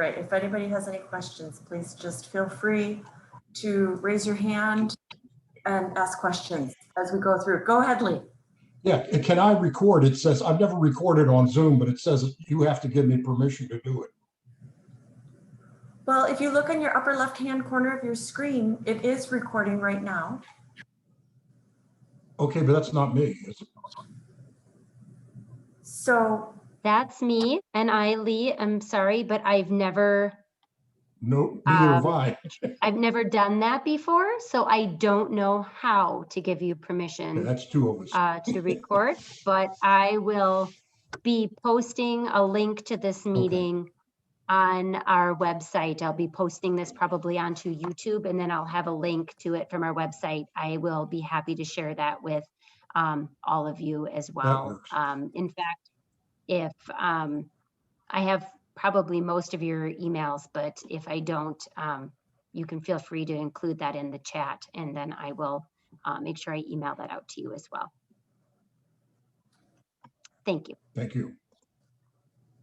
Right, if anybody has any questions, please just feel free to raise your hand and ask questions as we go through. Go ahead, Lee. Yeah, and can I record? It says, I've never recorded on Zoom, but it says you have to give me permission to do it. Well, if you look in your upper left-hand corner of your screen, it is recording right now. Okay, but that's not me, is it? So That's me, and Lee, I'm sorry, but I've never No, neither have I. I've never done that before, so I don't know how to give you permission That's two of us. to record, but I will be posting a link to this meeting on our website. I'll be posting this probably onto YouTube, and then I'll have a link to it from our website. I will be happy to share that with all of you as well. In fact, if I have probably most of your emails, but if I don't, you can feel free to include that in the chat, and then I will make sure I email that out to you as well. Thank you. Thank you.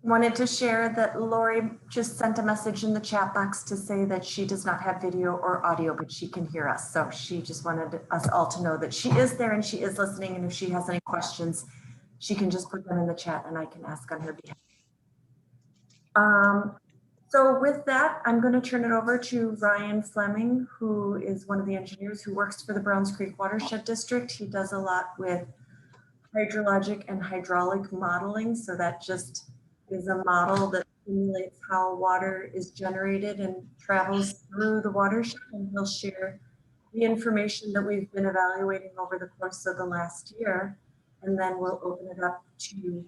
Wanted to share that Lori just sent a message in the chat box to say that she does not have video or audio, but she can hear us. So she just wanted us all to know that she is there and she is listening. And if she has any questions, she can just put them in the chat and I can ask on her behalf. So with that, I'm going to turn it over to Ryan Fleming, who is one of the engineers who works for the Browns Creek Watershed District. He does a lot with hydrologic and hydraulic modeling. So that just is a model that simulates how water is generated and travels through the watershed. And he'll share the information that we've been evaluating over the course of the last year. And then we'll open it up to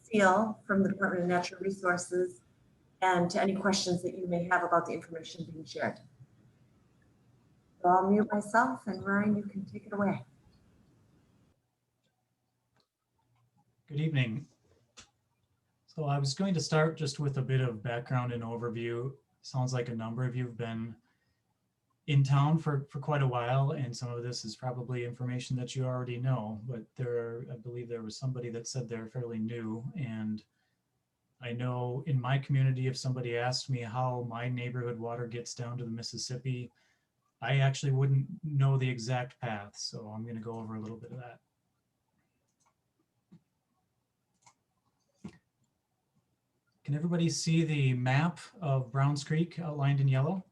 Seal from the Department of Natural Resources and to any questions that you may have about the information being shared. So I'll mute myself, and Ryan, you can take it away. Good evening. So I was going to start just with a bit of background and overview. Sounds like a number of you have been in town for quite a while, and some of this is probably information that you already know, but I believe there was somebody that said they're fairly new. And I know in my community, if somebody asked me how my neighborhood water gets down to the Mississippi, I actually wouldn't know the exact path. So I'm going to go over a little bit of that. Can everybody see the map of Browns Creek outlined in yellow?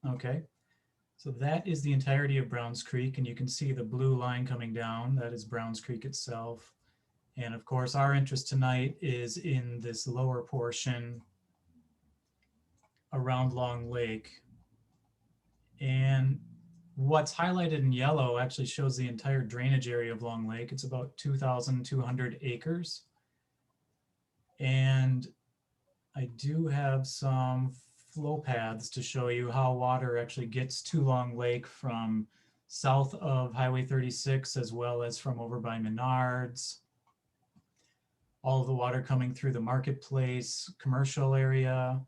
Okay. So that is the entirety of Browns Creek, and you can see the blue line coming down. That is Browns Creek itself. And of course, our interest tonight is in this lower portion around Long Lake. And what's highlighted in yellow actually shows the entire drainage area of Long Lake. It's about 2,200 acres. And I do have some flow paths to show you how water actually gets to Long Lake from south of Highway 36, as well as from over by Menards. All of the water coming through the marketplace commercial area.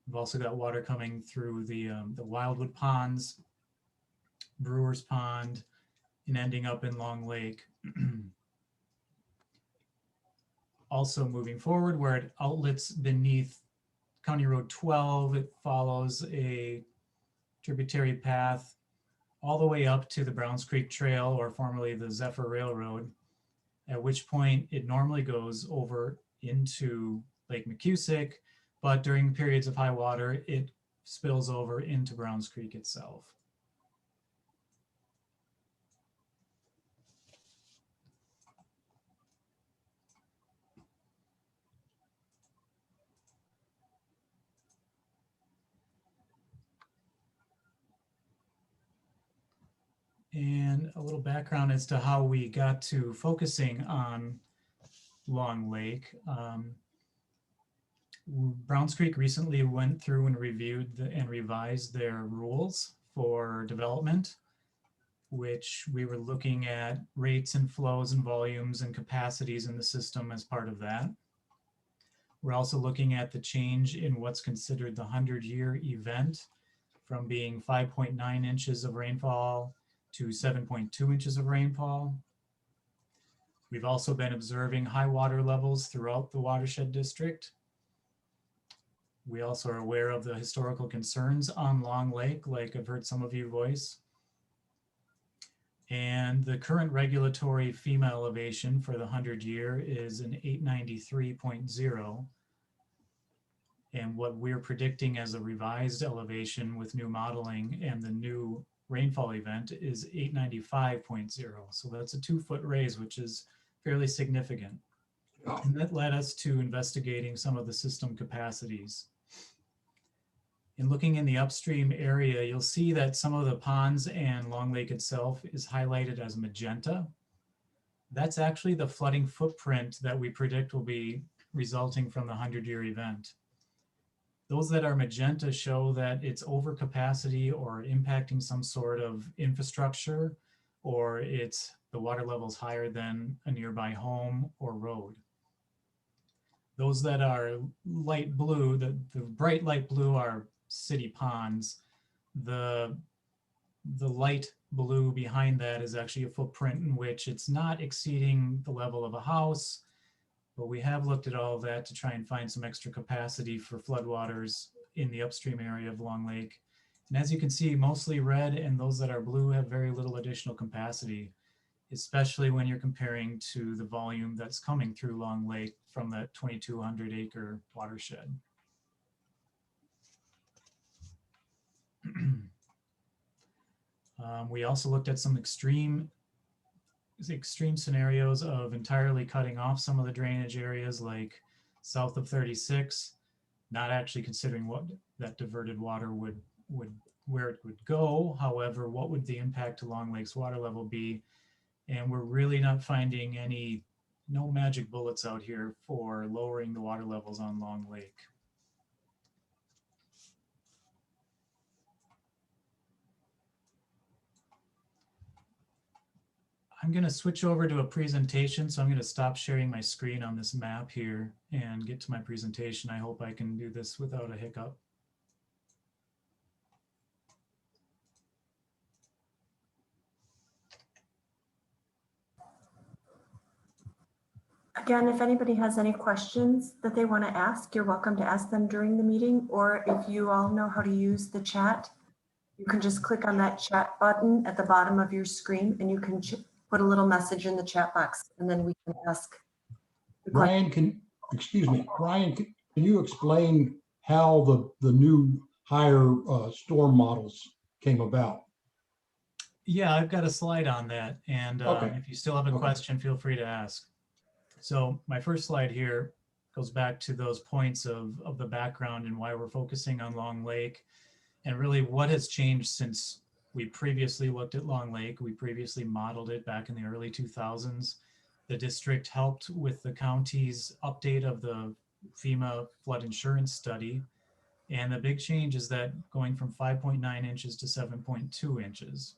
We've also got water coming through the Wildwood Ponds, Brewer's Pond, and ending up in Long Lake. Also moving forward, where it outlets beneath County Road 12, it follows a tributary path all the way up to the Browns Creek Trail, or formerly the Zephyr Railroad, at which point it normally goes over into Lake McCusick, but during periods of high water, it spills over into Browns Creek itself. And a little background as to how we got to focusing on Long Lake. Browns Creek recently went through and reviewed and revised their rules for development, which we were looking at rates and flows and volumes and capacities in the system as part of that. We're also looking at the change in what's considered the 100-year event, from being 5.9 inches of rainfall to 7.2 inches of rainfall. We've also been observing high water levels throughout the watershed district. We also are aware of the historical concerns on Long Lake, like I've heard some of you voice. And the current regulatory FEMA elevation for the 100-year is an 893.0. And what we're predicting as a revised elevation with new modeling and the new rainfall event is 895.0. So that's a 2-foot raise, which is fairly significant. And that led us to investigating some of the system capacities. In looking in the upstream area, you'll see that some of the ponds and Long Lake itself is highlighted as magenta. That's actually the flooding footprint that we predict will be resulting from the 100-year event. Those that are magenta show that it's overcapacity or impacting some sort of infrastructure, or it's the water level's higher than a nearby home or road. Those that are light blue, the bright light blue are city ponds. The light blue behind that is actually a footprint in which it's not exceeding the level of a house, but we have looked at all of that to try and find some extra capacity for floodwaters in the upstream area of Long Lake. And as you can see, mostly red, and those that are blue have very little additional capacity, especially when you're comparing to the volume that's coming through Long Lake from that 2,200 acre watershed. We also looked at some extreme scenarios of entirely cutting off some of the drainage areas, like south of 36, not actually considering what that diverted water would where it would go. However, what would the impact to Long Lake's water level be? And we're really not finding no magic bullets out here for lowering the water levels on Long Lake. I'm going to switch over to a presentation, so I'm going to stop sharing my screen on this map here and get to my presentation. I hope I can do this without a hiccup. Again, if anybody has any questions that they want to ask, you're welcome to ask them during the meeting, or if you all know how to use the chat, you can just click on that chat button at the bottom of your screen and you can put a little message in the chat box, and then we can ask. Ryan, excuse me, Ryan, can you explain how the new higher storm models came about? Yeah, I've got a slide on that. And Okay. if you still have a question, feel free to ask. So my first slide here goes back to those points of the background and why we're focusing on Long Lake, and really what has changed since we previously looked at Long Lake. We previously modeled it back in the early 2000s. The district helped with the county's update of the FEMA flood insurance study. And the big change is that going from 5.9 inches to 7.2 inches.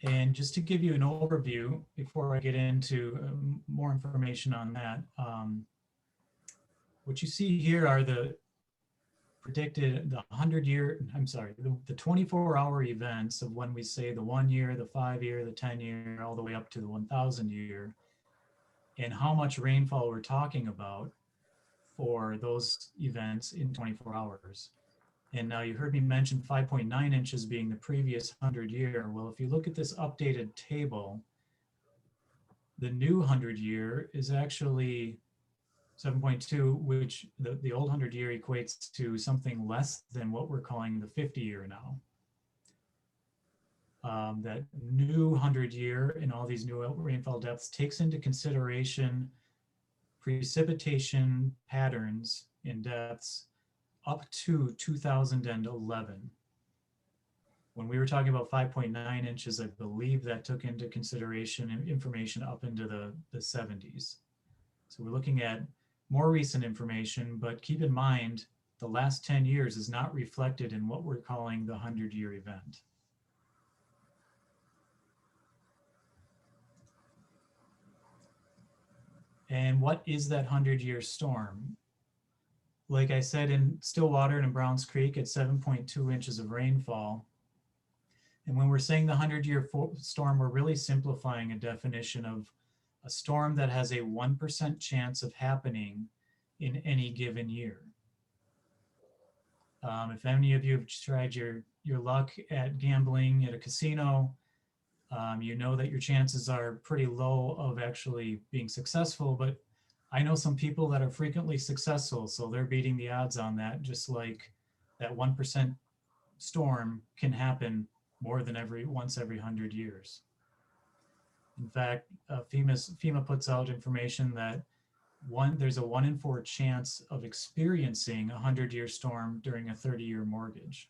And just to give you an overview before I get into more information on that, what you see here are the predicted, the 24-hour events of when we say the 1 year, the 5 year, the 10 year, all the way up to the 1,000 year, and how much rainfall we're talking about for those events in 24 hours. And now you heard me mention 5.9 inches being the previous 100 year. Well, if you look at this updated table, the new 100 year is actually 7.2, which the old 100 year equates to something less than what we're calling the 50 year now. That new 100 year and all these new rainfall depths takes into consideration precipitation patterns in depths up to 2011. When we were talking about 5.9 inches, I believe that took into consideration information up into the 70s. So we're looking at more recent information, but keep in mind, the last 10 years is not reflected in what we're calling the 100-year event. And what is that 100-year storm? like I said, in Stillwater and in Browns Creek, it's 7.2 inches of rainfall. And when we're saying the 100-year storm, we're really simplifying a definition of a storm that has a 1% chance of happening in any given year. If any of you have tried your luck at gambling at a casino, you know that your chances are pretty low of actually being successful, but I know some people that are frequently successful, so they're beating the odds on that, just like that 1% storm can happen more than once every 100 years. In fact, FEMA puts out information that there's a 1 in 4 chance of experiencing a 100-year storm during a 30-year mortgage.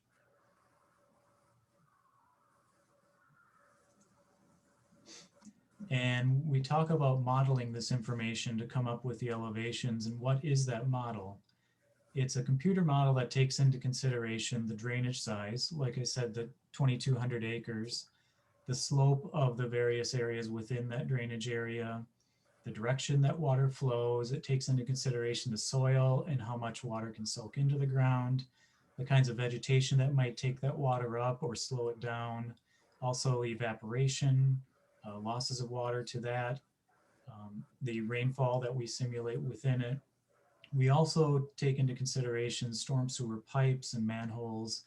And we talk about modeling this information to come up with the elevations. And what is that model? It's a computer model that takes into consideration the drainage size, like I said, the 2,200 acres, the slope of the various areas within that drainage area, the direction that water flows. It takes into consideration the soil and how much water can soak into the ground, the kinds of vegetation that might take that water up or slow it down, also evaporation, losses of water to that, the rainfall that we simulate within it. We also take into consideration storm sewer pipes and manholes,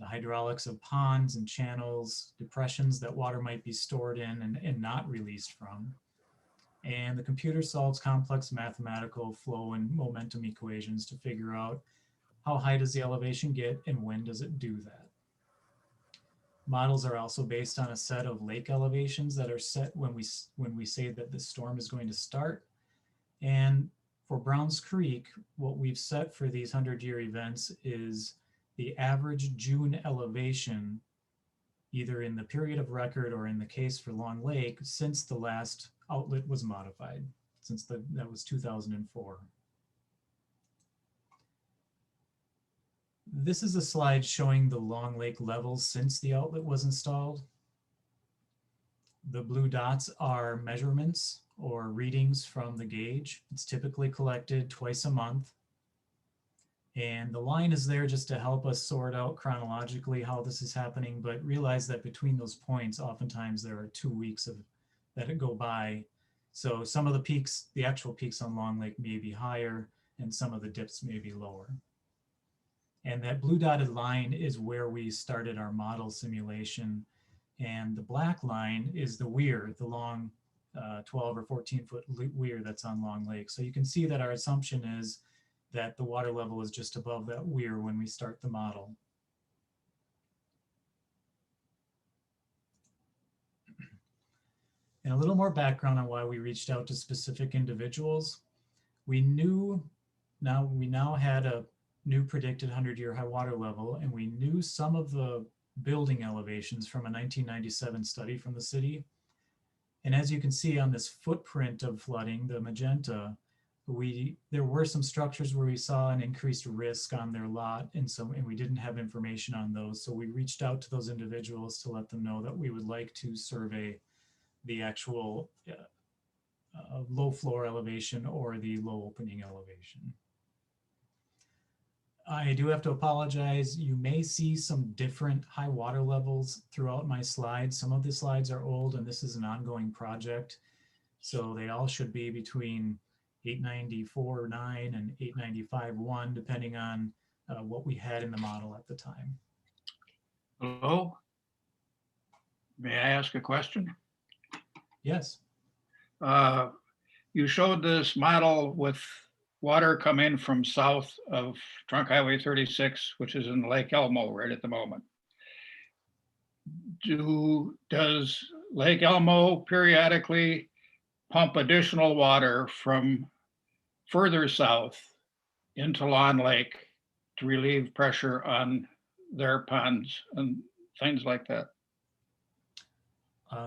the hydraulics of ponds and channels, depressions that water might be stored in and not released from. And the computer solves complex mathematical flow and momentum equations to figure out how high does the elevation get and when does it do that. Models are also based on a set of lake elevations that are set when we say that the storm is going to start. And for Browns Creek, what we've set for these 100-year events is the average June elevation, either in the period of record or in the case for Long Lake, since the last outlet was modified, since that was 2004. This is a slide showing the Long Lake levels since the outlet was installed. The blue dots are measurements or readings from the gauge. It's typically collected twice a month. And the line is there just to help us sort out chronologically how this is happening, but realize that between those points, oftentimes there are 2 weeks that go by. So some of the peaks, the actual peaks on Long Lake may be higher and some of the dips may be lower. And that blue dotted line is where we started our model simulation. And the black line is the weir, the long 12 or 14-foot weir that's on Long Lake. So you can see that our assumption is that the water level is just above that weir when we start the model. And a little more background on why we reached out to specific individuals. We now had a new predicted 100-year high water level, and we knew some of the building elevations from a 1997 study from the city. And as you can see on this footprint of flooding, the magenta, there were some structures where we saw an increased risk on their lot, and we didn't have information on those. So we reached out to those individuals to let them know that we would like to survey the actual low floor elevation or the low opening elevation. I do have to apologize. You may see some different high water levels throughout my slides. Some of the slides are old and this is an ongoing project. So they all should be between 894.9 and 895.1, depending on what we had in the model at the time. Hello? May I ask a question? Yes. You showed this model with water coming from south of Trunk Highway 36, which is in Lake Elmo right at the moment. Does Lake Elmo periodically pump additional water from further south into Long Lake to relieve pressure on their ponds and things like that?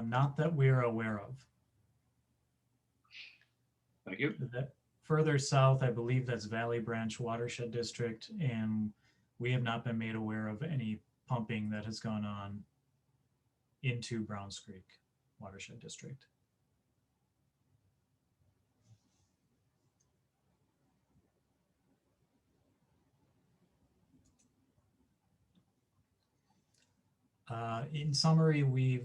Not that we're aware of. Thank you. That further south, I believe that's Valley Branch Watershed District, and we have not been made aware of any pumping that has gone on into Browns Creek Watershed District. In summary, we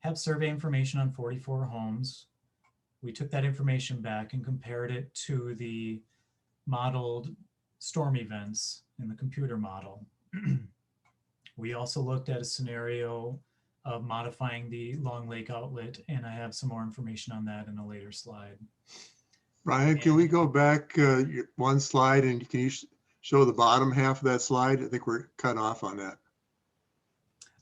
have survey information on 44 homes. We took that information back and compared it to the modeled storm events in the computer model. We also looked at a scenario of modifying the Long Lake outlet, and I have some more information on that in a later slide. Brian, can we go back one slide and can you show the bottom half of that slide? I think we're cut off on that.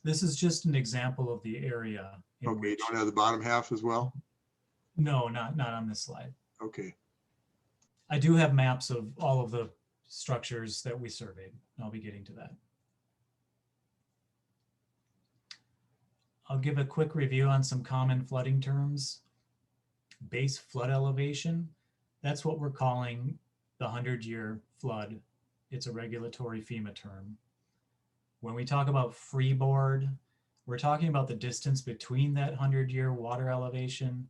This is just an example of the area. Okay, you don't have the bottom half as well? No, not on this slide. Okay. I do have maps of all of the structures that we surveyed. I'll be getting to that. I'll give a quick review on some common flooding terms. Base flood elevation, that's what we're calling the 100-year flood. It's a regulatory FEMA term. When we talk about freeboard, we're talking about the distance between that 100-year water elevation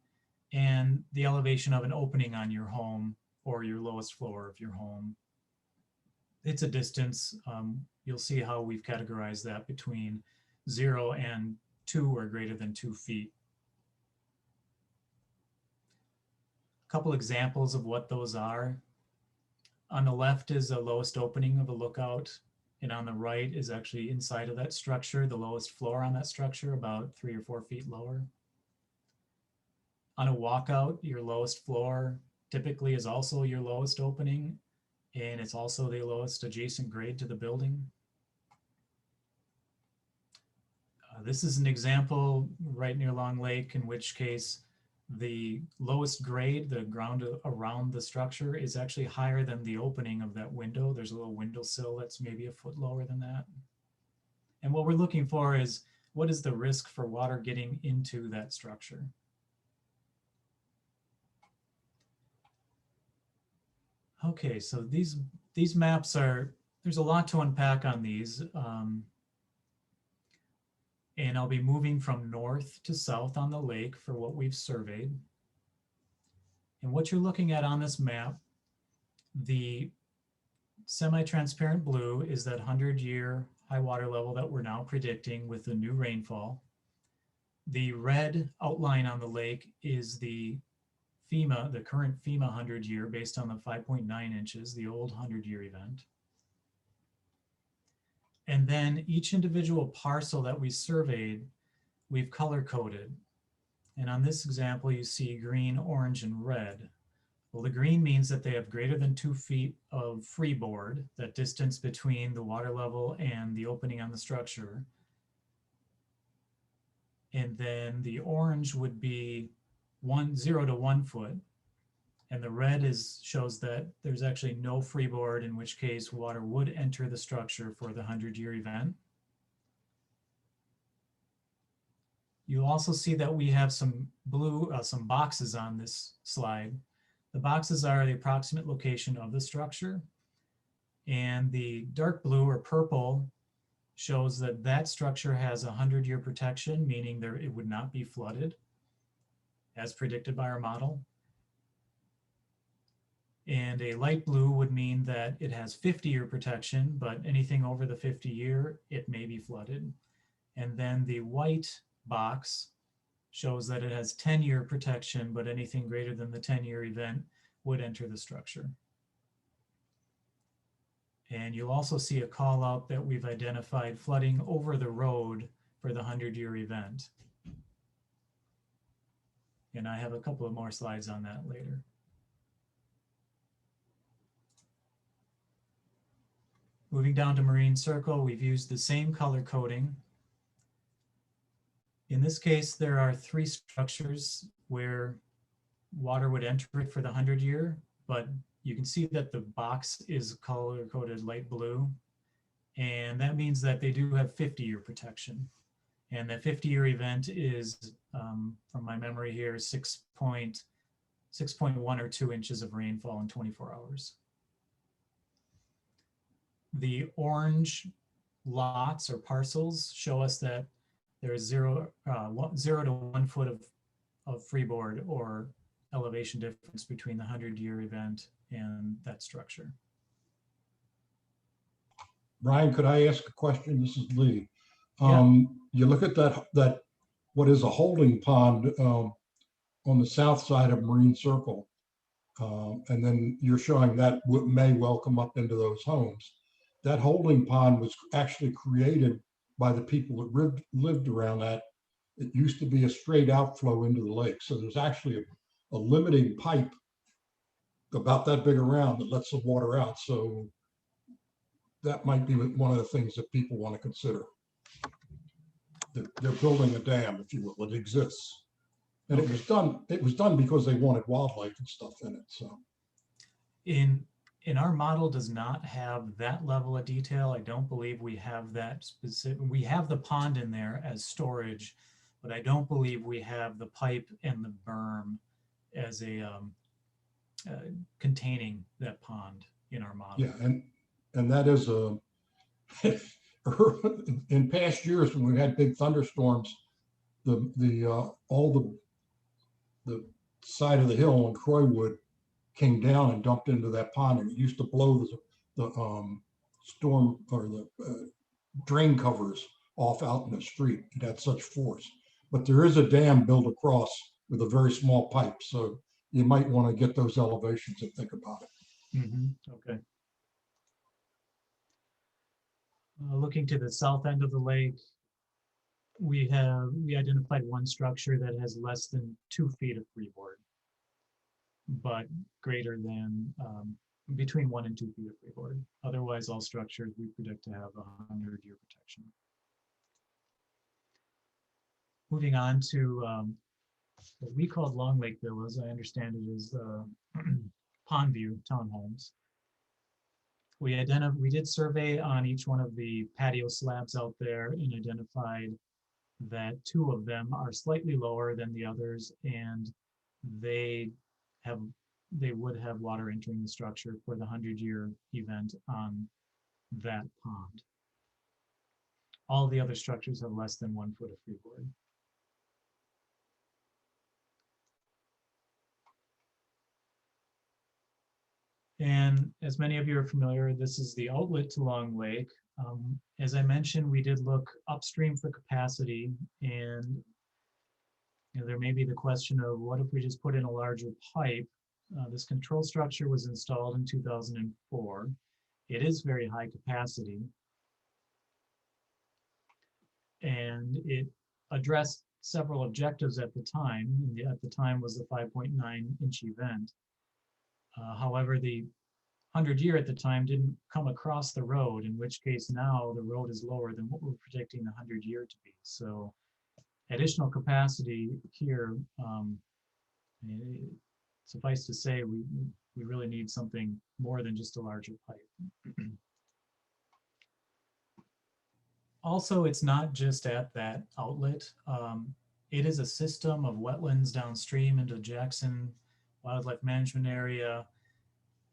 and the elevation of an opening on your home or your lowest floor of your home. It's a distance. You'll see how we've categorized that between 0 and 2 or greater than 2 feet. A couple examples of what those are. On the left is the lowest opening of a lookout, and on the right is actually inside of that structure, the lowest floor on that structure, about 3 or 4 feet lower. On a walkout, your lowest floor typically is also your lowest opening, and it's also the lowest adjacent grade to the building. This is an example right near Long Lake, in which case the lowest grade, the ground around the structure, is actually higher than the opening of that window. There's a little windowsill that's maybe a foot lower than that. And what we're looking for is, what is the risk for water getting into that structure? Okay, so these maps are, there's a lot to unpack on these. And I'll be moving from north to south on the lake for what we've surveyed. And what you're looking at on this map, the semi-transparent blue is that 100-year high water level that we're now predicting with the new rainfall. The red outline on the lake is the FEMA, the current FEMA 100-year based on the 5.9 inches, the old 100-year event. And then each individual parcel that we surveyed, we've color coded. And on this example, you see green, orange, and red. Well, the green means that they have greater than 2 feet of freeboard, that distance between the water level and the opening on the structure. And then the orange would be 0 to 1 foot. And the red shows that there's actually no freeboard, in which case water would enter the structure for the 100-year event. You'll also see that we have some blue, some boxes on this slide. The boxes are the approximate location of the structure. And the dark blue or purple shows that that structure has a 100-year protection, meaning it would not be flooded, as predicted by our model. And a light blue would mean that it has 50-year protection, but anything over the 50-year, it may be flooded. And then the white box shows that it has 10-year protection, but anything greater than the 10-year event would enter the structure. And you'll also see a call out that we've identified flooding over the road for the 100-year event. And I have a couple of more slides on that later. Moving down to Marine Circle, we've used the same color coding. In this case, there are 3 structures where water would enter it for the 100-year, but you can see that the box is color coded light blue. And that means that they do have 50-year protection. And that 50-year event is, from my memory here, 6.1 or 2 inches of rainfall in 24 hours. The orange lots or parcels show us that there is 0 to 1 foot of freeboard or elevation difference between the 100-year event and that structure. Brian, could I ask a question? This is Lee. You look at that, what is a holding pond on the south side of Marine Circle. And then you're showing that may well come up into those homes. That holding pond was actually created by the people that lived around that. It used to be a straight outflow into the lake. So there's actually a limiting pipe about that big around that lets the water out. So that might be one of the things that people want to consider. They're building a dam, if you will. It exists. And it was done because they wanted wildlife and stuff in it. So in our model does not have that level of detail. I don't believe we have that specific. We have the pond in there as storage, but I don't believe we have the pipe and the berm as a containing that pond in our model. yeah, and that is in past years when we had big thunderstorms, all the side of the hill on Croywood came down and dumped into that pond, and it used to blow the storm or the drain covers off out in the street. It had such force. But there is a dam built across with a very small pipe, so you might want to get those elevations and think about it. Okay. Looking to the south end of the lake, we identified one structure that has less than 2 feet of freeboard, but greater than between 1 and 2 feet of freeboard. Otherwise, all structures we predict to have 100-year protection. Moving on to what we called Long Lake Villas. I understand it is Pondview townhomes. We did survey on each one of the patio slabs out there and identified that 2 of them are slightly lower than the others, and they would have water entering the structure for the 100-year event on that pond. All the other structures have less than 1 foot of freeboard. And as many of you are familiar, this is the outlet to Long Lake. As I mentioned, we did look upstream for capacity, and there may be the question of what if we just put in a larger pipe? This control structure was installed in 2004. It is very high capacity, and it addressed several objectives at the time. At the time was the 5.9-inch event. However, the 100-year at the time didn't come across the road, in which case now the road is lower than what we're predicting the 100-year to be. So additional capacity here, suffice to say, we really need something more than just a larger pipe. Also, it's not just at that outlet. It is a system of wetlands downstream into Jackson Wildlife Management Area.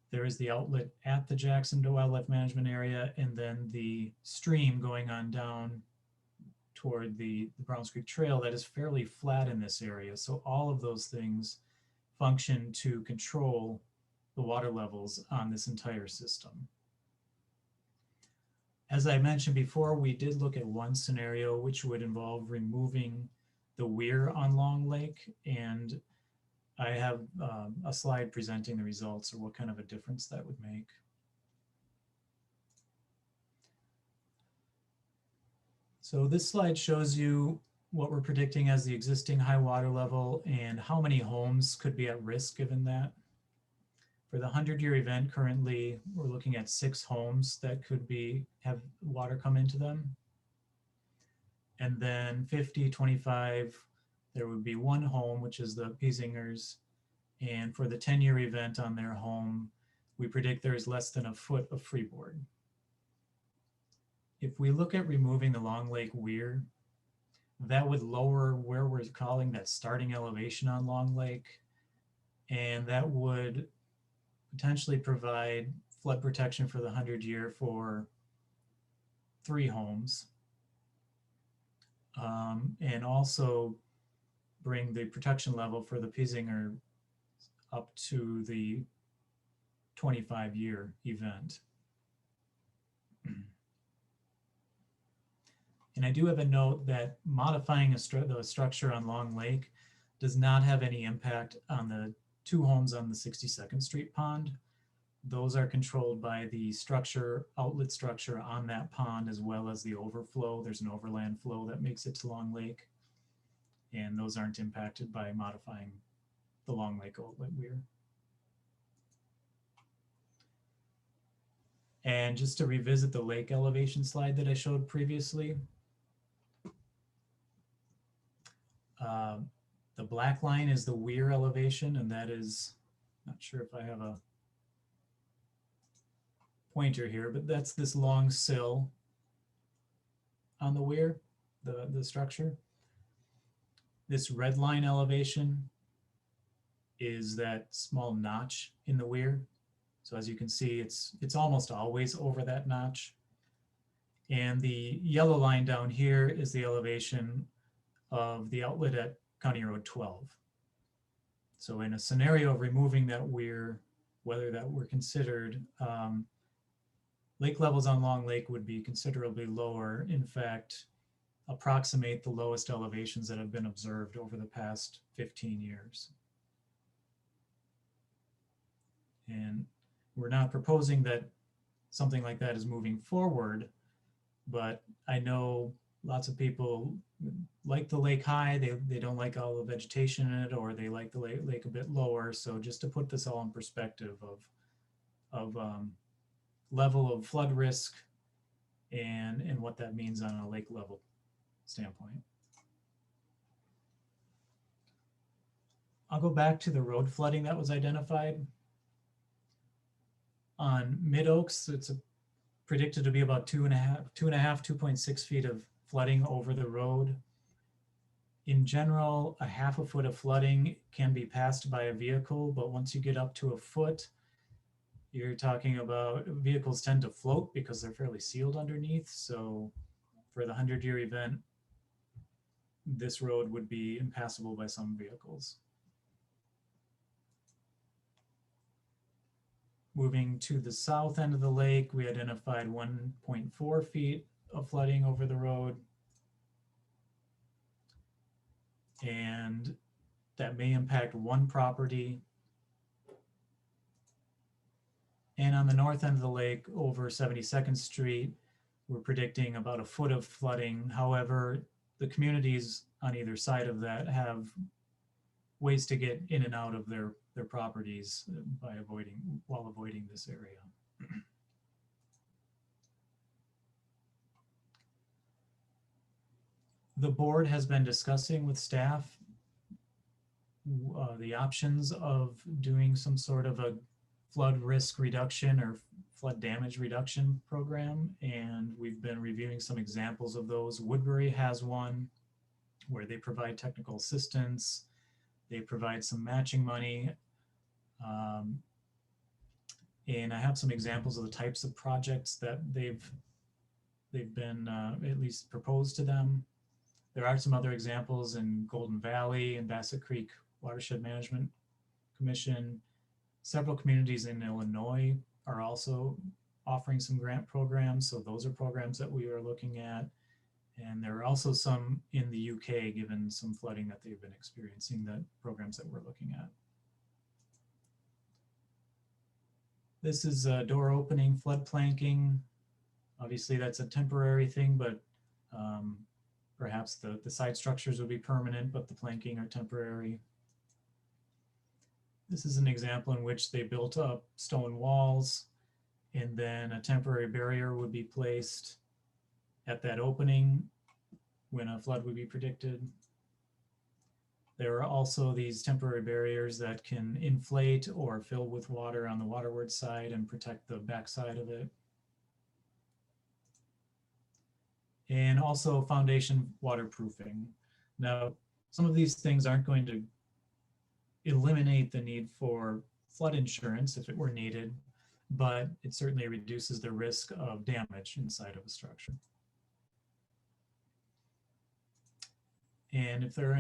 There is the outlet at the Jackson Wildlife Management Area, and then the stream going on down toward the Browns Creek Trail that is fairly flat in this area. So all of those things function to control the water levels on this entire system. As I mentioned before, we did look at one scenario which would involve removing the weir on Long Lake, and I have a slide presenting the results or what kind of a difference that would make. So this slide shows you what we're predicting as the existing high water level and how many homes could be at risk given that. For the 100-year event, currently, we're looking at 6 homes that could have water come into them. And then 50, 25, there would be 1 home, which is the Piesingers. And for the 10-year event on their home, we predict there is less than a foot of freeboard. If we look at removing the Long Lake weir, that would lower where we're calling that starting elevation on Long Lake. And that would potentially provide flood protection for the 100-year for 3 homes. And also bring the protection level for the Piesinger up to the 25-year event. And I do have a note that modifying the structure on Long Lake does not have any impact on the 2 homes on the 62nd Street pond. Those are controlled by the outlet structure on that pond, as well as the overflow. There's an overland flow that makes it to Long Lake. And those aren't impacted by modifying the Long Lake outlet weir. And just to revisit the lake elevation slide that I showed previously, the black line is the weir elevation, and that is, not sure if I have a pointer here, but that's this long sill on the weir, the structure. This red line elevation is that small notch in the weir. So as you can see, it's almost always over that notch. And the yellow line down here is the elevation of the outlet at County Road 12. So in a scenario of removing that weir, whether that were considered, lake levels on Long Lake would be considerably lower. In fact, approximate the lowest elevations that have been observed over the past 15 years. And we're not proposing that something like that is moving forward, but I know lots of people like the lake high, they don't like all the vegetation in it, or they like the lake a bit lower. So just to put this all in perspective of level of flood risk and what that means on a lake level standpoint. I'll go back to the road flooding that was identified. On Mid Oaks, it's predicted to be about 2.6 feet of flooding over the road. In general, 1/2 foot of flooding can be passed by a vehicle, but once you get up to 1 foot, you're talking about vehicles tend to float because they're fairly sealed underneath. So for the 100-year event, this road would be impassable by some vehicles. Moving to the south end of the lake, we identified 1.4 feet of flooding over the road. And that may impact one property. And on the north end of the lake, over 72nd Street, we're predicting about 1 foot of flooding. However, the communities on either side of that have ways to get in and out of their properties while avoiding this area. The board has been discussing with staff the options of doing some sort of a flood risk reduction or flood damage reduction program, and we've been reviewing some examples of those. Woodbury has one where they provide technical assistance, they provide some matching money, and I have some examples of the types of projects that they've been at least proposed to them. There are some other examples in Golden Valley and Bassett Creek Watershed Management Commission. Several communities in Illinois are also offering some grant programs. So those are programs that we are looking at. And there are also some in the UK, given some flooding that they've been experiencing, that programs that we're looking at. This is a door opening flood planking. Obviously that's a temporary thing, but perhaps the side structures will be permanent, but the planking are temporary. This is an example in which they built up stone walls, and then a temporary barrier would be placed at that opening when a flood would be predicted. There are also these temporary barriers that can inflate or fill with water on the waterward side and protect the backside of it. And also foundation waterproofing. Now, some of these things aren't going to eliminate the need for flood insurance if it were needed, but it certainly reduces the risk of damage inside of a structure. And if there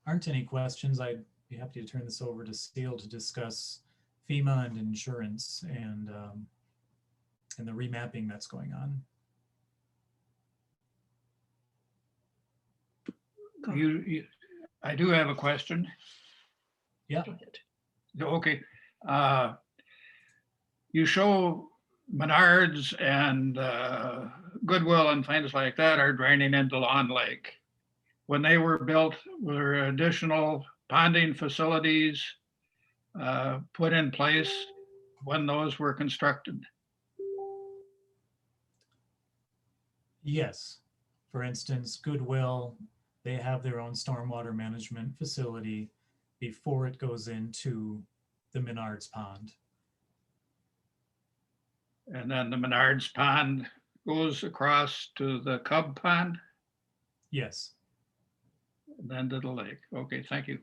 aren't any questions, I'd be happy to turn this over to Steele to discuss FEMA and insurance and the remapping that's going on. I do have a question. Yeah, Okay. You show Menards and Goodwill and things like that are draining into Lawn Lake. When they were built, were additional ponding facilities put in place when those were constructed? yes. For instance, Goodwill, they have their own stormwater management facility before it goes into the Menards Pond. And then the Menards Pond goes across to the Cub Pond, Yes. and then to the lake. Okay, thank you.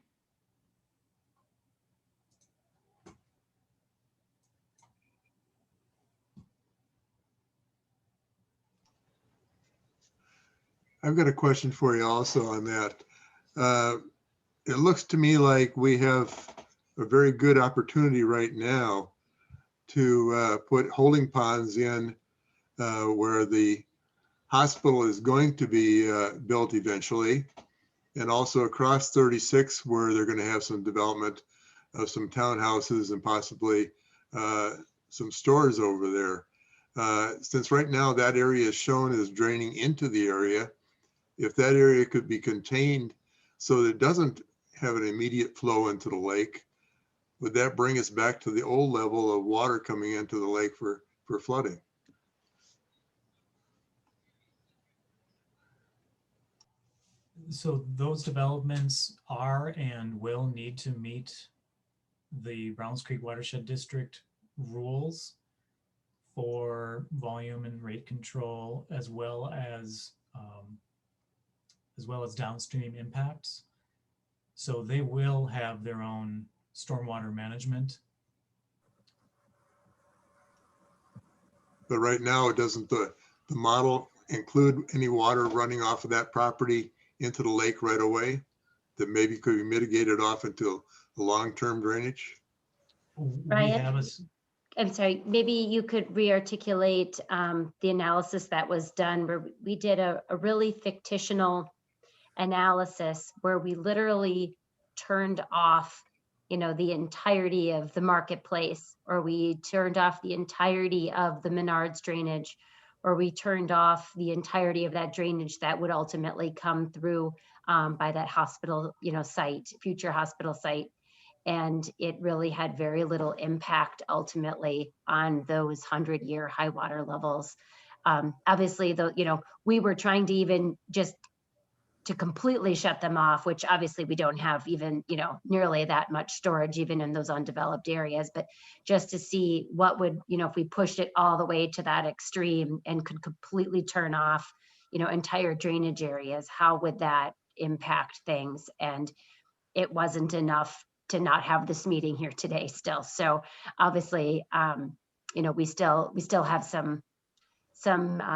I've got a question for you also on that. It looks to me like we have a very good opportunity right now to put holding ponds in where the hospital is going to be built eventually, and also across 36 where they're going to have some development of some townhouses and possibly some stores over there. Since right now that area is shown as draining into the area, if that area could be contained so that it doesn't have an immediate flow into the lake, would that bring us back to the old level of water coming into the lake for flooding? So those developments are and will need to meet the Browns Creek Watershed District rules for volume and rate control, as well as downstream impacts. So they will have their own stormwater management. But right now, it doesn't the model include any water running off of that property into the lake right away that maybe could be mitigated off into the long-term drainage? Ryan? We have a, I'm sorry, maybe you could re-articulate the analysis that was done where we did a really fictional analysis where we literally turned off, the entirety of the marketplace, or we turned off the entirety of the Menards drainage, or we turned off the entirety of that drainage that would ultimately come through by that hospital, site, future hospital site. And it really had very little impact ultimately on those 100-year high water levels. Obviously, we were trying to even just to completely shut them off, which obviously we don't have even, nearly that much storage even in those undeveloped areas, but just to see what would, if we pushed it all the way to that extreme and could completely turn off, entire drainage areas, how would that impact things? And it wasn't enough to not have this meeting here today still. So obviously, we still have some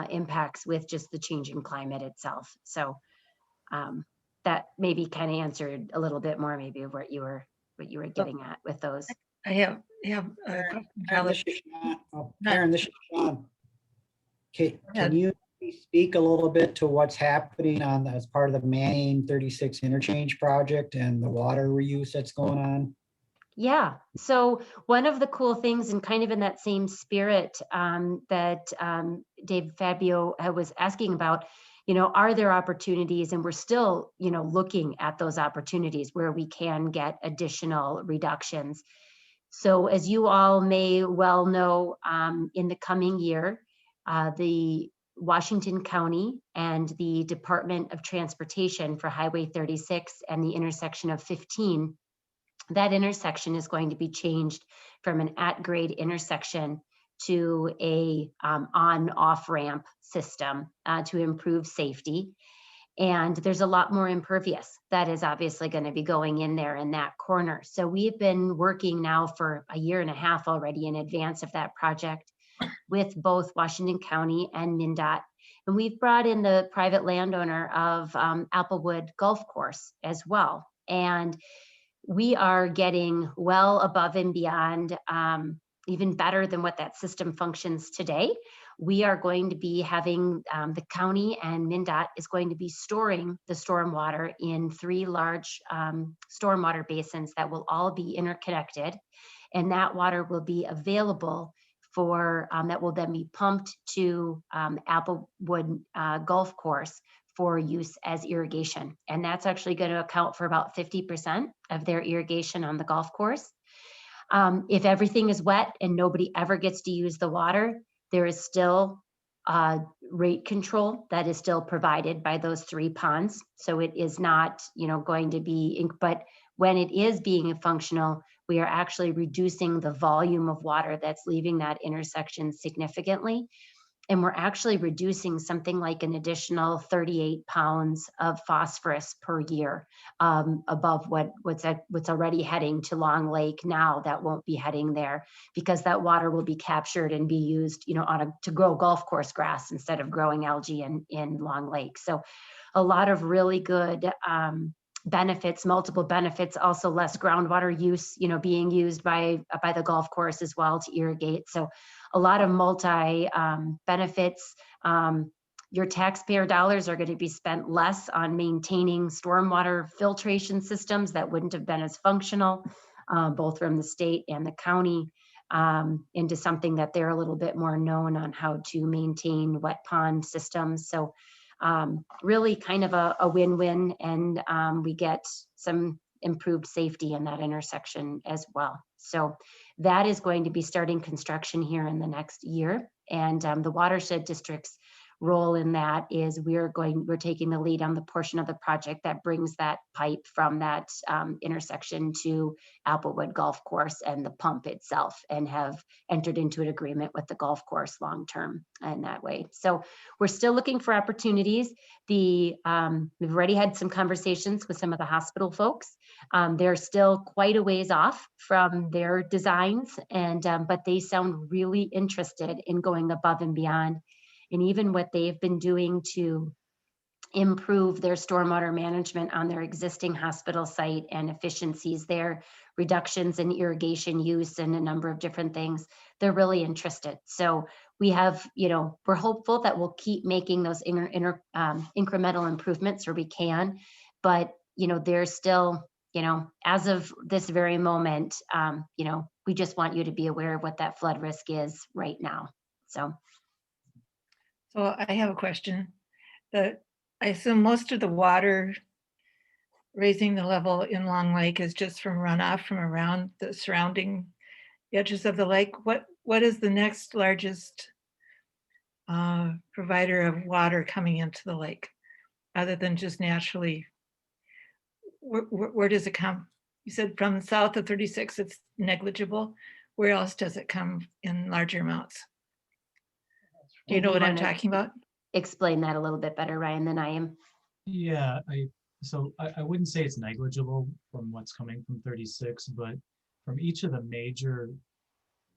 impacts with just the changing climate itself. So that maybe kind of answered a little bit more maybe of what you were getting at with those. I have a question. This is Sean. Oh, Aaron, this is Sean. Can ahead. you speak a little bit to what's happening as part of the Manning 36 interchange project and the water reuse that's going on? Yeah. So one of the cool things, and kind of in that same spirit that Dave Fabio was asking about, are there opportunities? And we're still, looking at those opportunities where we can get additional reductions. So as you all may well know, in the coming year, the Washington County and the Department of Transportation for Highway 36 and the intersection of 15, that intersection is going to be changed from an at-grade intersection to a on-off ramp system to improve safety. And there's a lot more impervious that is obviously going to be going in there in that corner. So we've been working now for a year and a half already in advance of that project with both Washington County and MnDOT. And we've brought in the private landowner of Applewood Golf Course as well. And we are getting well above and beyond, even better than what that system functions today, we are going to be having, the county and MnDOT is going to be storing the stormwater in 3 large stormwater basins that will all be interconnected. And that water will be available for, that will then be pumped to Applewood Golf Course for use as irrigation. And that's actually going to account for about 50% of their irrigation on the golf course. If everything is wet and nobody ever gets to use the water, there is still rate control that is still provided by those 3 ponds. So it is not, going to be, but when it is being functional, we are actually reducing the volume of water that's leaving that intersection significantly. And we're actually reducing something like an additional 38 pounds of phosphorus per year above what's already heading to Long Lake now. That won't be heading there because that water will be captured and be used, to grow golf course grass instead of growing algae in Long Lake. So a lot of really good benefits, multiple benefits, also less groundwater use, being used by the golf course as well to irrigate. So a lot of multi benefits. Your taxpayer dollars are going to be spent less on maintaining stormwater filtration systems that wouldn't have been as functional, both from the state and the county, into something that they're a little bit more known on how to maintain wet pond systems. So really kind of a win-win, and we get some improved safety in that intersection as well. So that is going to be starting construction here in the next year. And the watershed district's role in that is we're taking the lead on the portion of the project that brings that pipe from that intersection to Applewood Golf Course and the pump itself, and have entered into an agreement with the golf course long-term in that way. So we're still looking for opportunities. We've already had some conversations with some of the hospital folks. They're still quite a ways off from their designs, and but they sound really interested in going above and beyond. And even what they've been doing to improve their stormwater management on their existing hospital site and efficiencies there, reductions in irrigation use and a number of different things, they're really interested. So we have, we're hopeful that we'll keep making those incremental improvements where we can, but, there's still, as of this very moment, we just want you to be aware of what that flood risk is right now. So I have a question. I assume most of the water raising the level in Long Lake is just from runoff from around the surrounding edges of the lake. What is the next largest provider of water coming into the lake, other than just naturally? Where does it come? You said from south of 36, it's negligible. Where else does it come in larger amounts? Do you know what I'm talking about? Explain that a little bit better, Ryan, than I am. Yeah, I wouldn't say it's negligible from what's coming from 36, but from each of the major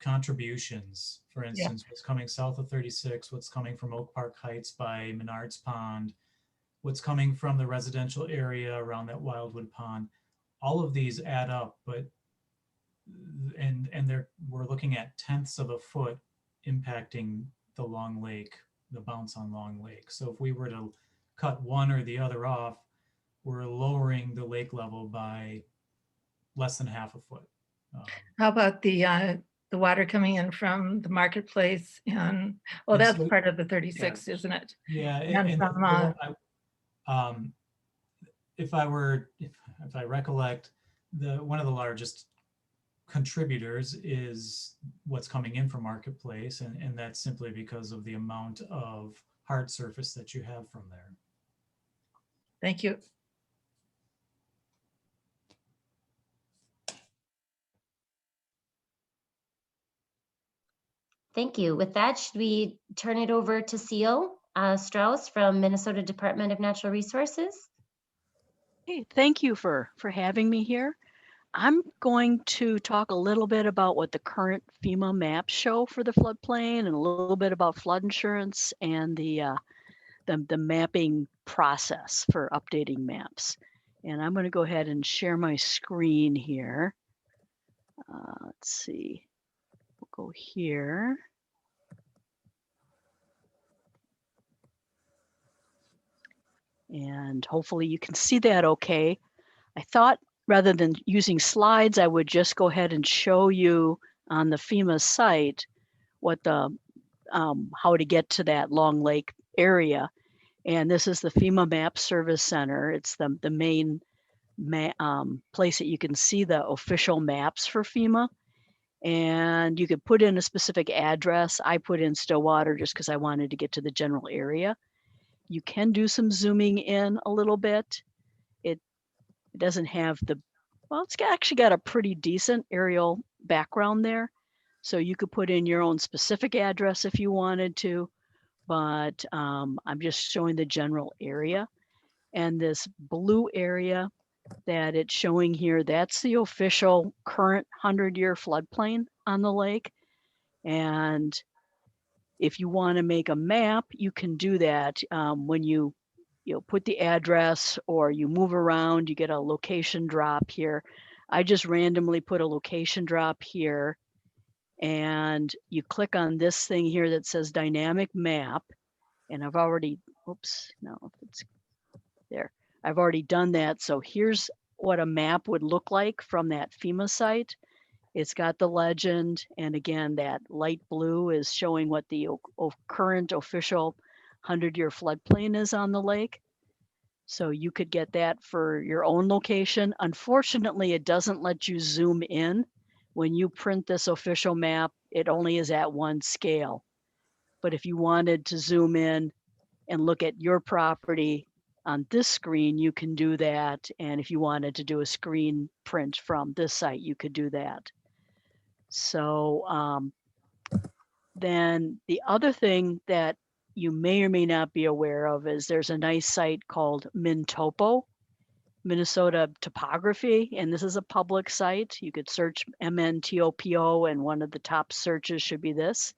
contributions, for instance, what's coming south of 36, what's coming from Oak Park Heights by Menard's Pond, what's coming from the residential area around that Wildwood Pond, all of these add up, but we're looking at tenths of a foot impacting the Long Lake, the bounce on Long Lake. So if we were to cut one or the other off, we're lowering the lake level by less than half a foot. How about the water coming in from the marketplace? And well, that's so, part of the 36, yeah, isn't it? Yeah, if I recollect, one of the largest contributors is what's coming in from marketplace, and that's simply because of the amount of hard surface that you have from there. Thank you. Thank you. With that, should we turn it over to CO Strauss from Minnesota Department of Natural Resources? Hey, thank you for having me here. I'm going to talk a little bit about what the current FEMA maps show for the floodplain, and a little bit about flood insurance and the mapping process for updating maps. And I'm going to go ahead and share my screen here. Let's see. We'll go here. And hopefully you can see that okay. I thought rather than using slides, I would just go ahead and show you on the FEMA site what the how to get to that Long Lake area. And this is the FEMA Map Service Center. It's the main place that you can see the official maps for FEMA. And you could put in a specific address. I put in Stillwater just because I wanted to get to the general area. You can do some zooming in a little bit. It doesn't have well, it's actually got a pretty decent aerial background there. So you could put in your own specific address if you wanted to, but I'm just showing the general area. And this blue area that it's showing here, that's the official current 100-year floodplain on the lake. And if you want to make a map, you can do that when you put the address or you move around, you get a location drop here. I just randomly put a location drop here, and you click on this thing here that says dynamic map. And I've already, oops, no, it's there. I've already done that. So here's what a map would look like from that FEMA site. It's got the legend. And again, that light blue is showing what the current official 100-year floodplain is on the lake. So you could get that for your own location. Unfortunately, it doesn't let you zoom in. When you print this official map, it only is at one scale. But if you wanted to zoom in and look at your property on this screen, you can do that. And if you wanted to do a screen print from this site, you could do that. So then the other thing that you may or may not be aware of is there's a nice site called Mintopo, Minnesota Topography, and this is a public site. You could search MNTOPO, and one of the top searches should be this.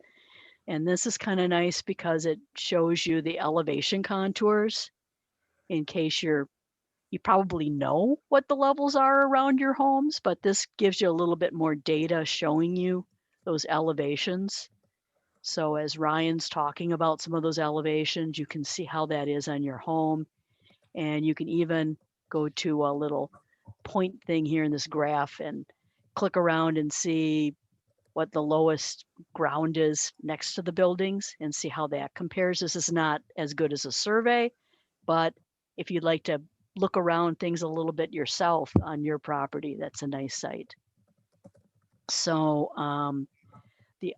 And this is kind of nice because it shows you the elevation contours in case you probably know what the levels are around your homes, but this gives you a little bit more data showing you those elevations. So as Ryan's talking about some of those elevations, you can see how that is on your home. And you can even go to a little point thing here in this graph and click around and see what the lowest ground is next to the buildings and see how that compares. This is not as good as a survey, but if you'd like to look around things a little bit yourself on your property, that's a nice site. So the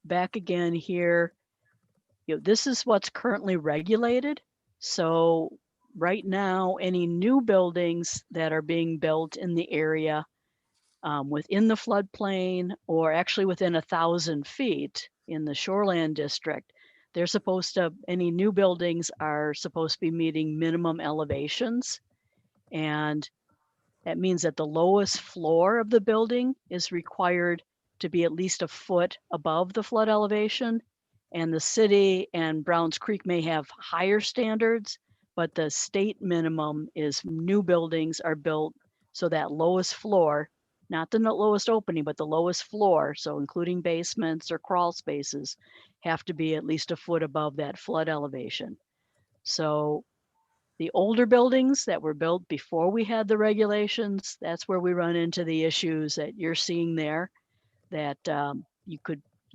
back again here, this is what's currently regulated. So right now, any new buildings that are being built in the area within the floodplain or actually within 1,000 feet in the shoreland district, they're supposed to, any new buildings are supposed to be meeting minimum elevations. And that means that the lowest floor of the building is required to be at least a foot above the flood elevation. And the city and Browns Creek may have higher standards, but the state minimum is new buildings are built so that lowest floor, not the lowest opening, but the lowest floor, so including basements or crawl spaces, have to be at least a foot above that flood elevation. So the older buildings that were built before we had the regulations, that's where we run into the issues that you're seeing there, that you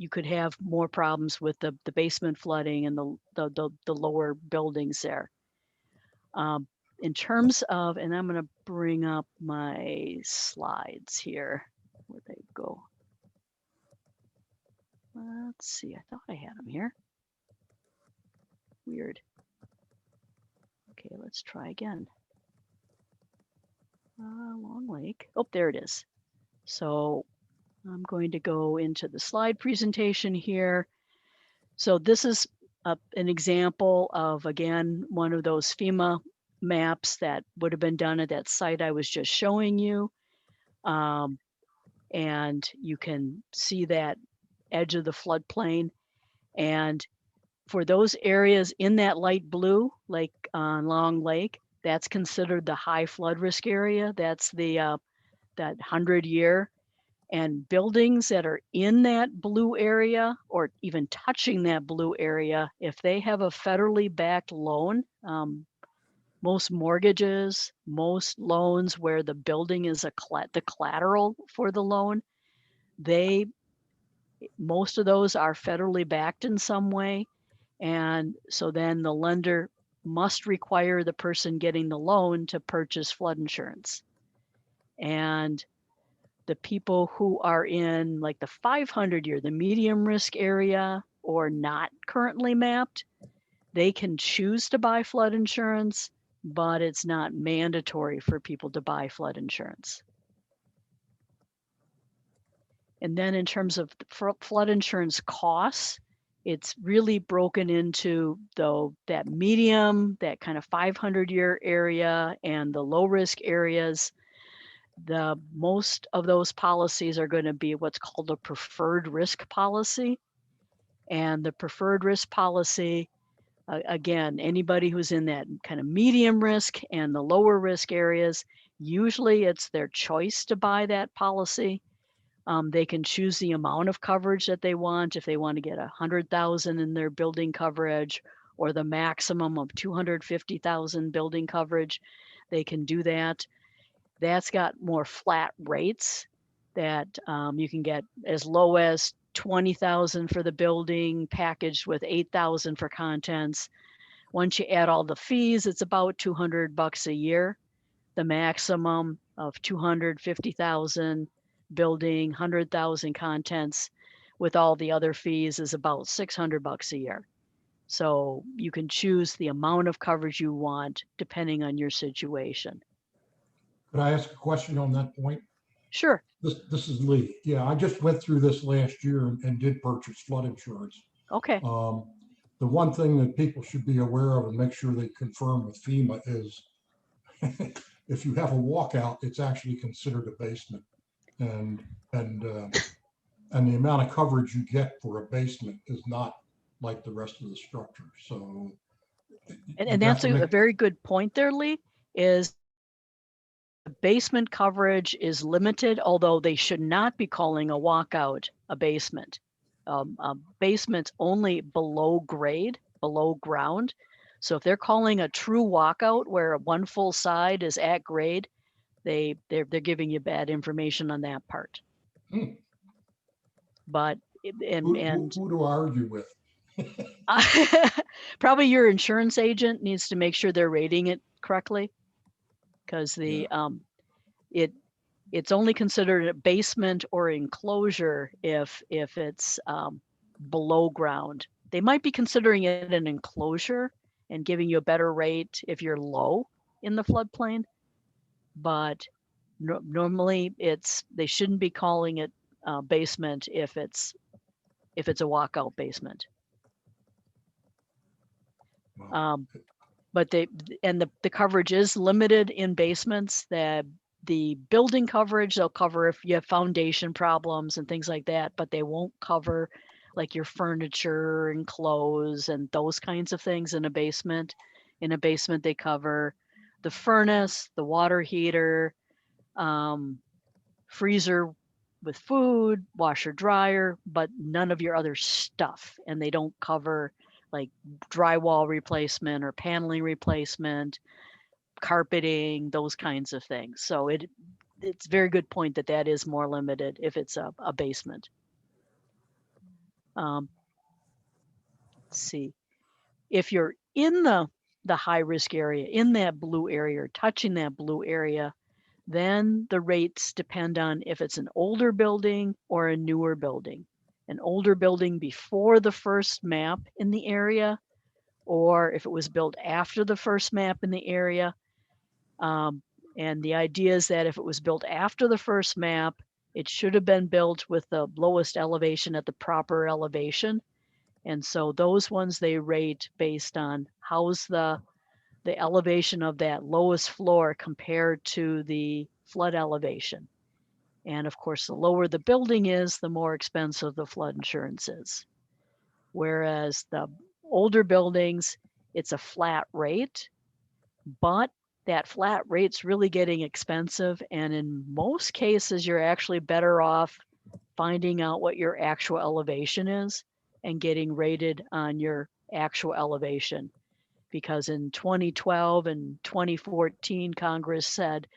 could have more problems with the basement flooding and the lower buildings there. In terms of, and I'm going to bring up my slides here. Where'd they go? Let's see, I thought I had them here. Weird. Okay, let's try again. Long Lake. Oh, there it is. So I'm going to go into the slide presentation here. So this is an example of, again, one of those FEMA maps that would have been done at that site I was just showing you. And you can see that edge of the floodplain. And for those areas in that light blue, like on Long Lake, that's considered the high flood risk area. That's the that 100-year. And buildings that are in that blue area or even touching that blue area, if they have a federally backed loan, most mortgages, most loans where the building is the collateral for the loan, most of those are federally backed in some way. And so then the lender must require the person getting the loan to purchase flood insurance. And the people who are in like the 500 year, the medium risk area or not currently mapped, they can choose to buy flood insurance, but it's not mandatory for people to buy flood insurance. And then in terms of flood insurance costs, it's really broken into that medium, that kind of 500-year area and the low risk areas. The most of those policies are going to be what's called a preferred risk policy. And the preferred risk policy, again, anybody who's in that kind of medium risk and the lower risk areas, usually it's their choice to buy that policy. They can choose the amount of coverage that they want. If they want to get 100,000 in their building coverage or the maximum of 250,000 building coverage, they can do that. That's got more flat rates that you can get as low as 20,000 for the building packaged with 8,000 for contents. Once you add all the fees, it's about $200 a year. The maximum of 250,000 building, 100,000 contents with all the other fees is about $600 a year. So you can choose the amount of coverage you want depending on your situation. Could I ask a question on that point? Sure. This is Lee. Yeah, I just went through this last year and did purchase flood insurance. Okay. The one thing that people should be aware of and make sure they confirm with FEMA is if you have a walkout, it's actually considered a basement, and the amount of coverage you get for a basement is not like the rest of the structure. So, and that's a very good point there, Lee. Is basement coverage is limited, although they should not be calling a walkout a basement. Basement's only below grade, below ground. So if they're calling a true walkout where one full side is at grade, they're giving you bad information on that part. But who do I argue with? Probably your insurance agent needs to make sure they're rating it correctly, because it's only considered a basement or enclosure if it's below ground. They might be considering it an enclosure and giving you a better rate if you're low in the floodplain, but normally they shouldn't be calling it basement if it's a walkout basement. Wow. But the coverage is limited in basements. The building coverage, they'll cover if you have foundation problems and things like that, but they won't cover like your furniture and clothes and those kinds of things in a basement. In a basement, they cover the furnace, the water heater, freezer with food, washer, dryer, but none of your other stuff. And they don't cover like drywall replacement or paneling replacement, carpeting, those kinds of things. So it's a very good point that is more limited if it's a basement. Let's see. If you're in the high risk area, in that blue area, or touching that blue area, then the rates depend on if it's an older building or a newer building. An older building before the first map in the area, or if it was built after the first map in the area. And the idea is that if it was built after the first map, it should have been built with the lowest elevation at the proper elevation. And so those ones they rate based on how's the elevation of that lowest floor compared to the flood elevation. And of course, the lower the building is, the more expensive the flood insurance is. Whereas the older buildings, it's a flat rate, but that flat rate's really getting expensive. And in most cases, you're actually better off finding out what your actual elevation is and getting rated on your actual elevation. because in 2012 and 2014, Congress said,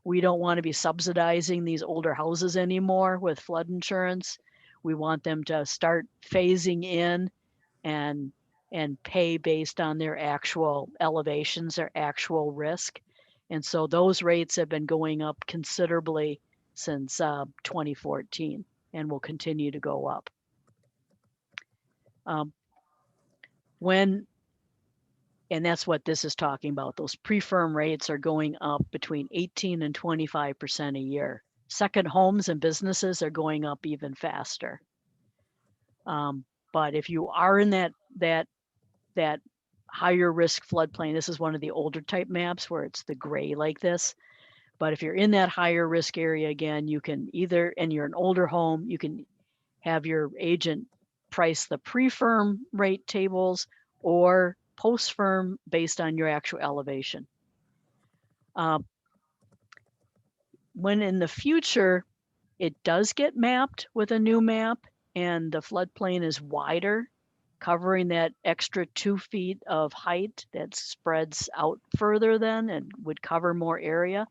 we don't want to be subsidizing these older houses anymore with flood insurance. We want them to start phasing in and pay based on their actual elevations, their actual risk. And so those rates have been going up considerably since 2014 and will continue to go up. And that's what this is talking about. Those pre-firm rates are going up between 18 and 25% a year. Second homes and businesses are going up even faster. But if you are in that higher risk floodplain, this is one of the older type maps where it's the gray like this. But if you're in that higher risk area, again, you can either, and you're an older home, you can have your agent price the pre-firm rate tables or post-firm based on your actual elevation. When in the future, it does get mapped with a new map and the floodplain is wider, covering that extra 2 feet of height that spreads out further then and would cover more area.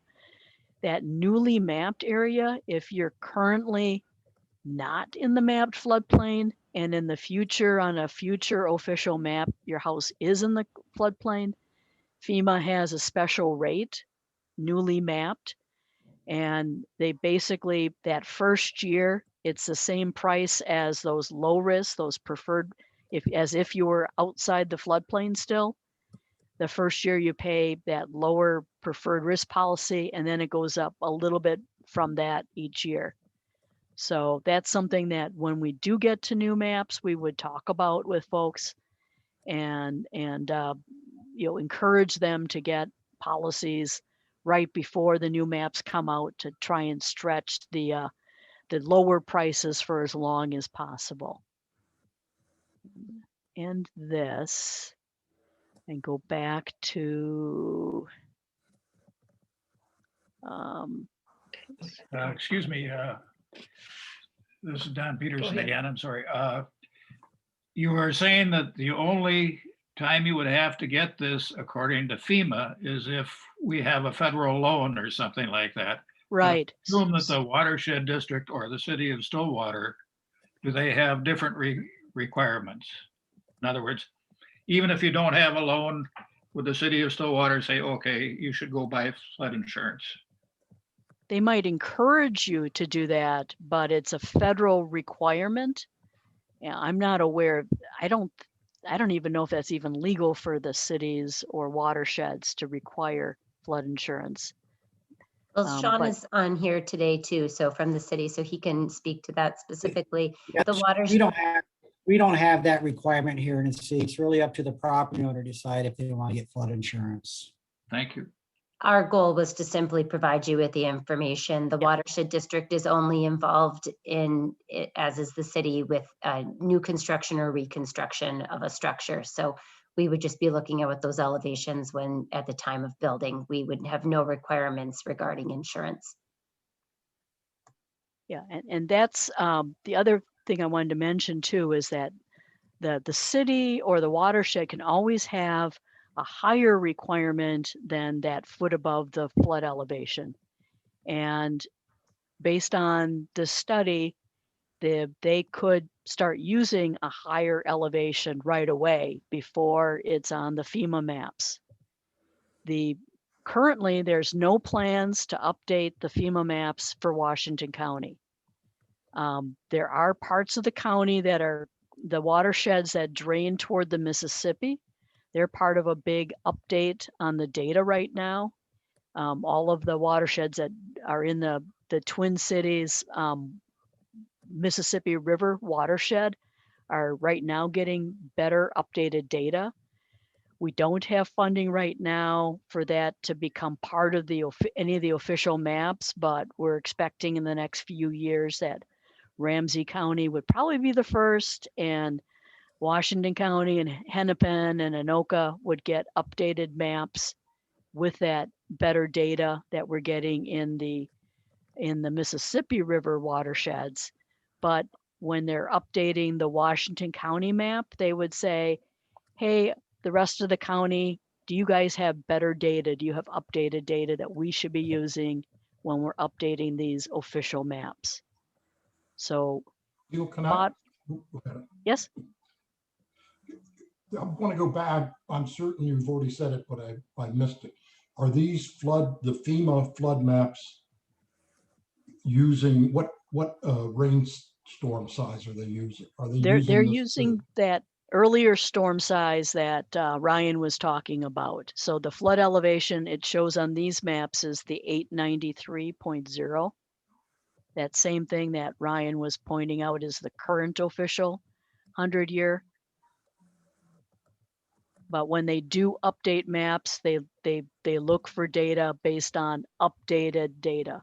That newly mapped area, if you're currently not in the mapped floodplain and in the future on a future official map, your house is in the floodplain, FEMA has a special rate, newly mapped. And they basically, that first year, it's the same price as those low risk, those preferred, as if you were outside the floodplain still. The first year you pay that lower preferred risk policy, and then it goes up a little bit from that each year. So that's something that when we do get to new maps, we would talk about with folks and encourage them to get policies right before the new maps come out to try and stretch the lower prices for as long as possible. And this, and go back to, Excuse me, this is Don Peterson again, I'm sorry. You were saying that the only time you would have to get this, according to FEMA, is if we have a federal loan or something like that. right. Assume that the watershed district or the city of Stillwater, do they have different requirements? In other words, even if you don't have a loan, would the city of Stillwater say, okay, you should go buy flood insurance? They might encourage you to do that, but it's a federal requirement. Yeah, I'm not aware. I don't even know if that's even legal for the cities or watersheds to require flood insurance. Well, Sean but- is on here today too, so from the city, so he can speak to that specifically. Yes, The water, we don't have that requirement here in the city. It's really up to the property owner to decide if they want to get flood insurance. Thank you. our goal was to simply provide you with the information. The watershed district is only involved in, as is the city, with new construction or reconstruction of a structure. So we would just be looking at what those elevations when at the time of building. We would have no requirements regarding insurance. Yeah, and that's the other thing I wanted to mention too, is that the city or the watershed can always have a higher requirement than that foot above the flood elevation. And based on the study, they could start using a higher elevation right away before it's on the FEMA maps. Currently, there's no plans to update the FEMA maps for Washington County. There are parts of the county that are the watersheds that drain toward the Mississippi. They're part of a big update on the data right now. All of the watersheds that are in the Twin Cities Mississippi River watershed are right now getting better updated data. We don't have funding right now for that to become part of any of the official maps, but we're expecting in the next few years that Ramsey County would probably be the first, and Washington County and Hennepin and Anoka would get updated maps with that better data that we're getting in the Mississippi River watersheds. But when they're updating the Washington County map, they would say, hey, the rest of the county, do you guys have better data? Do you have updated data that we should be using when we're updating these official maps? So, Neil, can I? Bob, Go ahead. yes, I want to go back. I'm certain you've already said it, but I missed it. Are these the FEMA flood maps using what rainstorm size are they using? Are they they're using this using too? that earlier storm size that Ryan was talking about. So the flood elevation it shows on these maps is the 893.0. That same thing that Ryan was pointing out is the current official 100-year. But when they do update maps, they look for data based on updated data,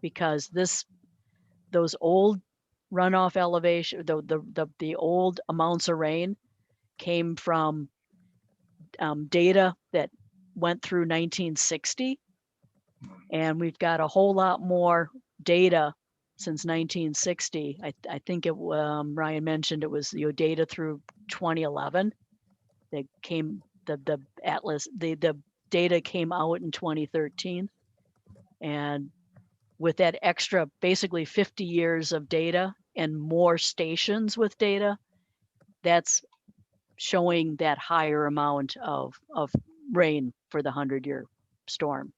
because those old runoff elevation, the old amounts of rain came from data that went through 1960, and we've got a whole lot more data since 1960. I think Ryan mentioned it was data through 2011 that came the atlas the data came out in 2013, and with that extra basically 50 years of data and more stations with data, that's showing that higher amount of rain for the 100-year storm.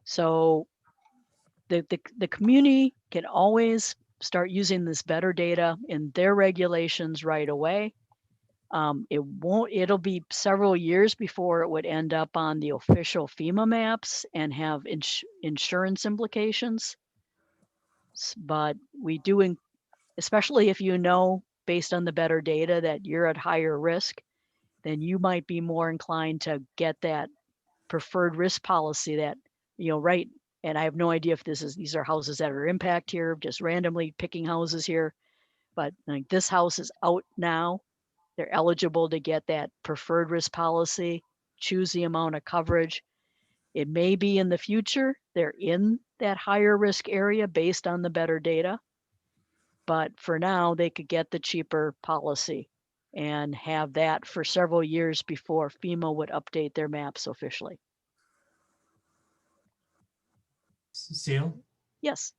So the community can always start using this better data in their regulations right away. It'll be several years before it would end up on the official FEMA maps and have insurance implications. But we do, especially if you know, based on the better data, that you're at higher risk, then you might be more inclined to get that preferred risk policy that, right. And I have no idea if these are houses that are impact here, just randomly picking houses here. But like this house is out now. They're eligible to get that preferred risk policy, choose the amount of coverage. It may be in the future, they're in that higher risk area based on the better data. But for now, they could get the cheaper policy and have that for several years before FEMA would update their maps officially. Seal, Yes.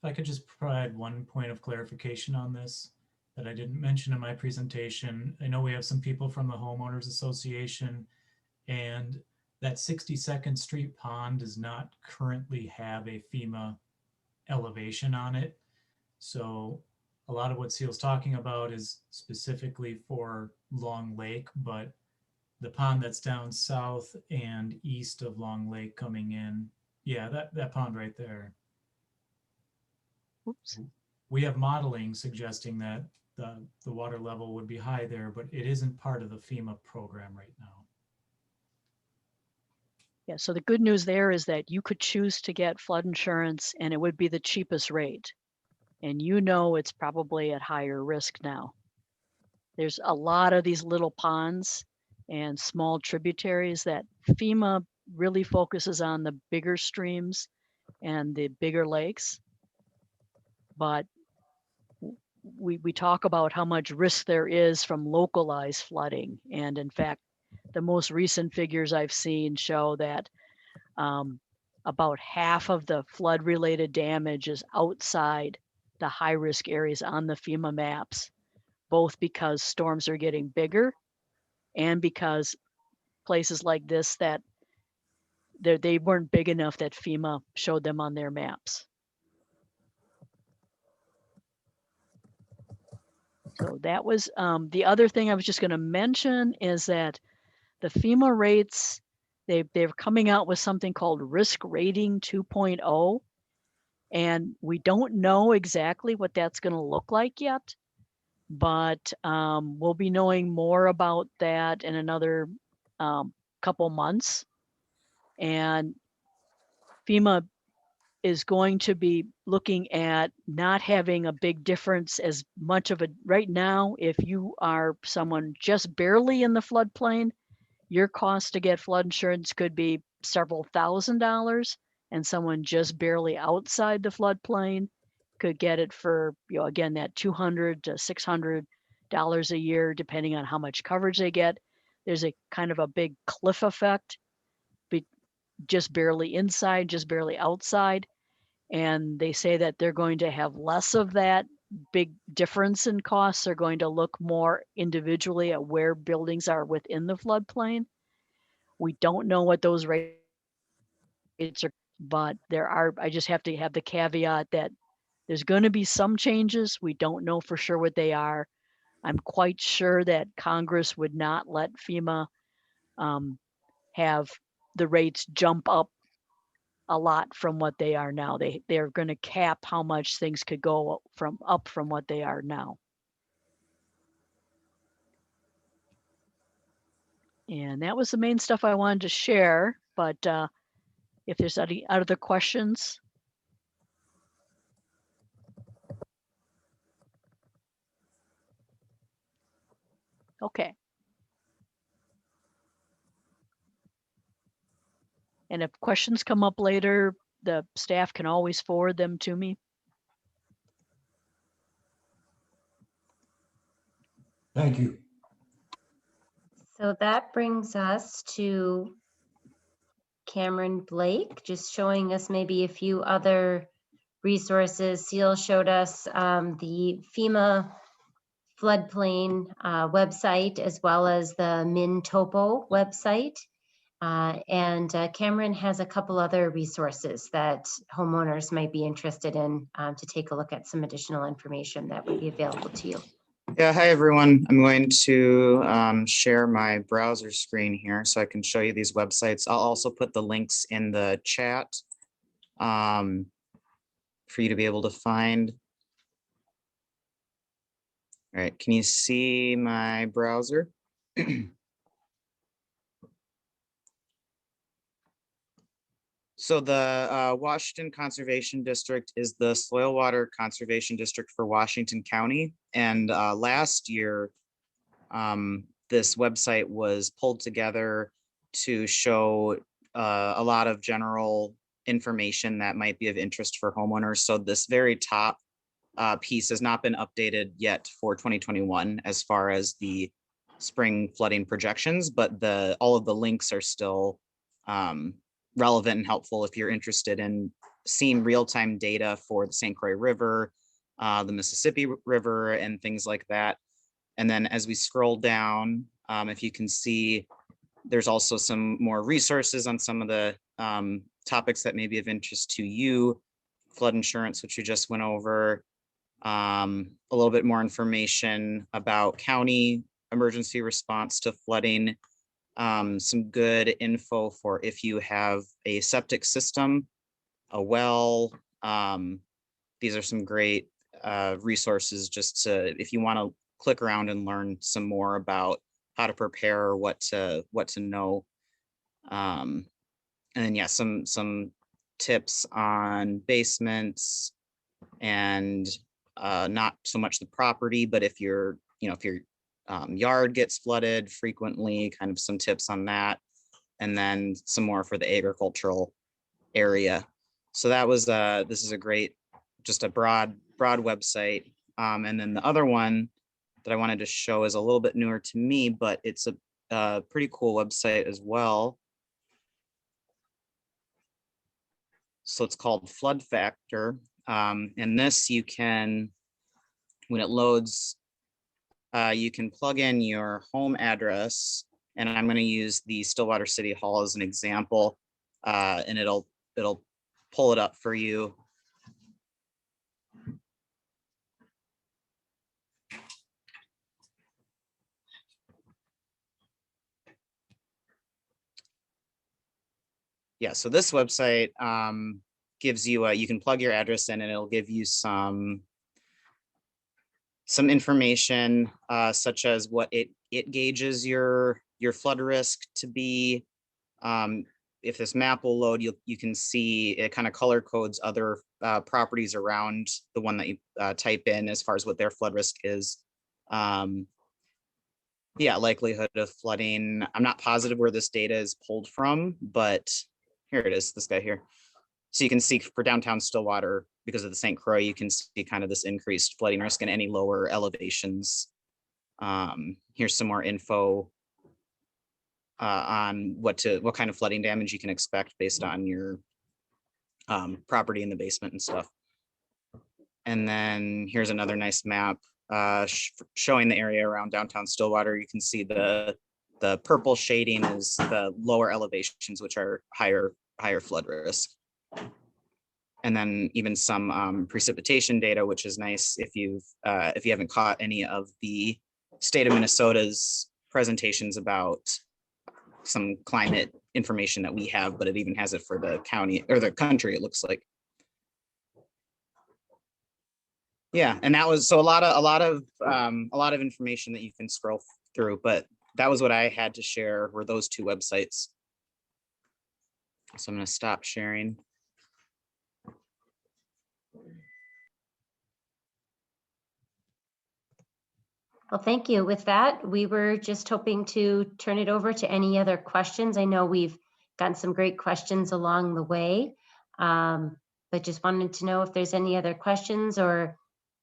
if I could just provide one point of clarification on this that I didn't mention in my presentation. I know we have some people from the Homeowners Association, and that 62nd Street pond does not currently have a FEMA elevation on it. So a lot of what Seal's talking about is specifically for Long Lake, but the pond that's down south and east of Long Lake coming in, yeah, that pond right there. Oops. We have modeling suggesting that the water level would be high there, but it isn't part of the FEMA program right now. Yeah, so the good news there is that you could choose to get flood insurance and it would be the cheapest rate. And it's probably at higher risk now. There's a lot of these little ponds and small tributaries that FEMA really focuses on the bigger streams and the bigger lakes. But we talk about how much risk there is from localized flooding. And in fact, the most recent figures I've seen show that about half of the flood related damage is outside the high risk areas on the FEMA maps, both because storms are getting bigger and because places like this that they weren't big enough that FEMA showed them on their maps. So that was the other thing I was just going to mention is that the FEMA rates, they're coming out with something called Risk Rating 2.0. And we don't know exactly what that's going to look like yet, but we'll be knowing more about that in another couple months. And FEMA is going to be looking at not having a big difference as much of a right now. If you are someone just barely in the floodplain, your cost to get flood insurance could be several $1,000s, and someone just barely outside the floodplain could get it for, again, that 200 to 600 a year, depending on how much coverage they get. There's a kind of a big cliff effect, just barely inside, just barely outside. And they say that they're going to have less of that big difference in costs. They're going to look more individually at where buildings are within the floodplain. We don't know what those rates are, but I just have to have the caveat that there's going to be some changes. We don't know for sure what they are. I'm quite sure that Congress would not let FEMA have the rates jump up a lot from what they are now. They're going to cap how much things could go up from what they are now. And that was the main stuff I wanted to share, but if there's any other questions. Okay. And if questions come up later, the staff can always forward them to me. Thank you. So that brings us to Cameron Blake, just showing us maybe a few other resources. Seal showed us the FEMA floodplain website, as well as the MinTopo website. And Cameron has a couple other resources that homeowners might be interested in to take a look at some additional information that would be available to you. Yeah, hi everyone. I'm going to share my browser screen here so I can show you these websites. I'll also put the links in the chat for you to be able to find. All right, can you see my browser? So the Washington Conservation District is the soil water conservation district for Washington County. And last year, this website was pulled together to show a lot of general information that might be of interest for homeowners. So this very top piece has not been updated yet for 2021 as far as the spring flooding projections, but all of the links are still relevant and helpful if you're interested in seeing real-time data for the St. Croix River, the Mississippi River, and things like that. And then as we scroll down, if you can see, there's also some more resources on some of the topics that may be of interest to you. Flood insurance, which you just went over, a little bit more information about county emergency response to flooding, some good info for if you have a septic system, a well. These are some great resources just to, if you want to click around and learn some more about how to prepare or what to know. And then yeah, some tips on basements and not so much the property, but if your yard gets flooded frequently, kind of some tips on that, and then some more for the agricultural area. So that was this is a great, just a broad website. And then the other one that I wanted to show is a little bit newer to me, but it's a pretty cool website as well. So it's called Flood Factor. And this you can, when it loads, you can plug in your home address, and I'm going to use the Stillwater City Hall as an example, and it'll pull it up for you. Yeah, so this website gives you you can plug your address in, and it'll give you some information such as what it gauges your flood risk to be. If this map will load, you can see it kind of color codes other properties around the one that you type in as far as what their flood risk is. Yeah, likelihood of flooding. I'm not positive where this data is pulled from, but here it is, this guy here. So you can see for downtown Stillwater, because of the St. Croix, you can see kind of this increased flooding risk in any lower elevations Here's some more info on what kind of flooding damage you can expect based on your property in the basement and stuff. And then here's another nice map showing the area around downtown Stillwater. You can see the purple shading is the lower elevations, which are higher flood risk. And then even some precipitation data, which is nice if you haven't caught any of the state of Minnesota's presentations about some climate information that we have, but it even has it for the county or the country, it looks like. Yeah, and that was so a lot of information that you can scroll through, but that was what I had to share were those two websites. So I'm going to stop sharing. Well, thank you. With that, we were just hoping to turn it over to any other questions. I know we've gotten some great questions along the way, but just wanted to know if there's any other questions, or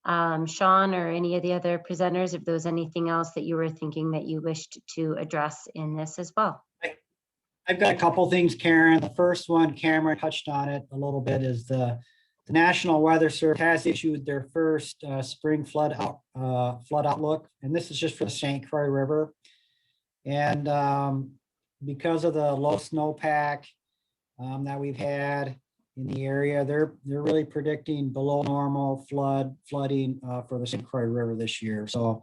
Sean or any of the other presenters, if there was anything else that you were thinking that you wished to address in this as well. I've got a couple things, Karen. The first one, Cameron touched on it a little bit, is the National Weather Service has issued their first spring flood outlook, and this is just for the St. Croix River. And because of the low snowpack that we've had in the area, they're really predicting below normal flooding for the St. Croix River this year. So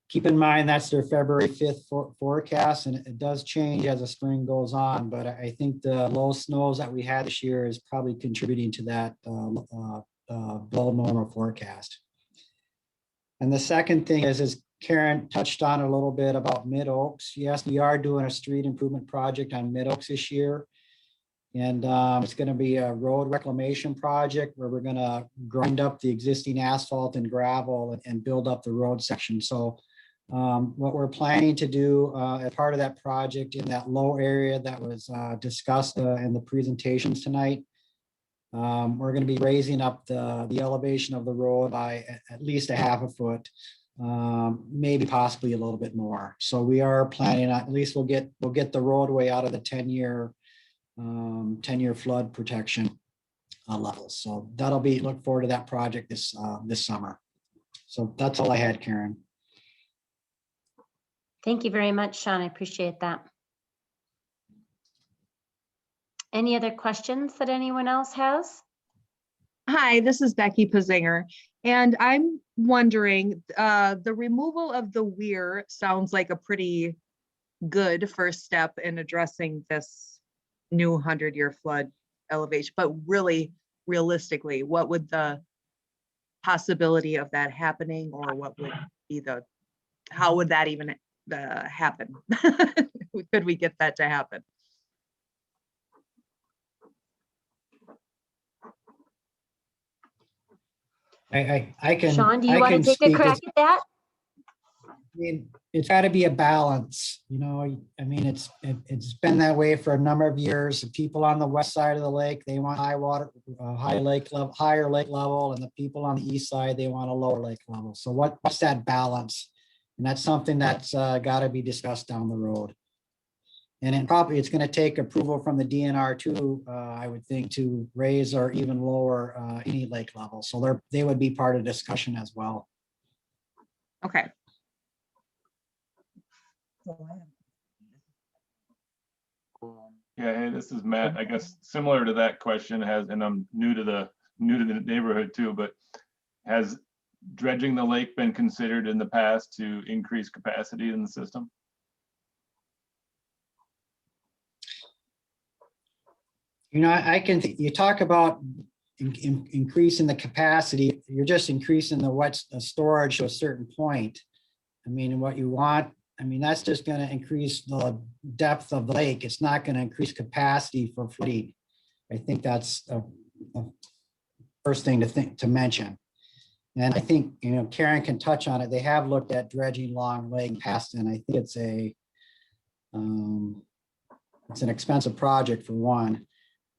keep in mind that's their February 5th forecast, and it does change as the spring goes on. But I think the low snows that we had this year is probably contributing to that below normal forecast. And the second thing is Karen touched on a little bit about Mid Oaks. Yes, we are doing a street improvement project on Mid Oaks this year. And it's going to be a road reclamation project where we're going to grind up the existing asphalt and gravel and build up the road section. So what we're planning to do as part of that project in that low area that was discussed in the presentations tonight, we're going to be raising up the elevation of the road by at least a half a foot, maybe possibly a little bit more. So we are planning at least we'll get the roadway out of the 10-year flood protection levels. So look forward to that project this summer. So that's all I had, Karen. Thank you very much, Sean. I appreciate that. Any other questions that anyone else has? Hi, this is Becky Pazinger, and I'm wondering, the removal of the weir sounds like a pretty good first step in addressing this new 100-year flood elevation, but really, realistically, what would the possibility of that happening, or what would be how would that even happen? Could we get that to happen? I can. Sean, do you want to take a crack at that? I mean, it's got to be a balance, you know. I mean, it's been that way for a number of years. The people on the west side of the lake, they want higher lake level, and the people on the east side, they want a lower lake level. So what's that balance? And that's something that's got to be discussed down the road. And it's going to take approval from the DNR too, I would think, to raise or even lower any lake level. So they would be part of discussion as well. Okay. Yeah, hey, this is Matt. I guess similar to that question and I'm new to the neighborhood too, but has dredging the lake been considered in the past to increase capacity in the system? You know, you talk about increasing the capacity, you're just increasing the wet storage to a certain point. I mean, what you want, I mean, that's just going to increase the depth of the lake. It's not going to increase capacity for flooding. I think that's the first thing to mention. And I think, you know, Karen can touch on it. They have looked at dredging Long Lake past, and I think it's an expensive project for one.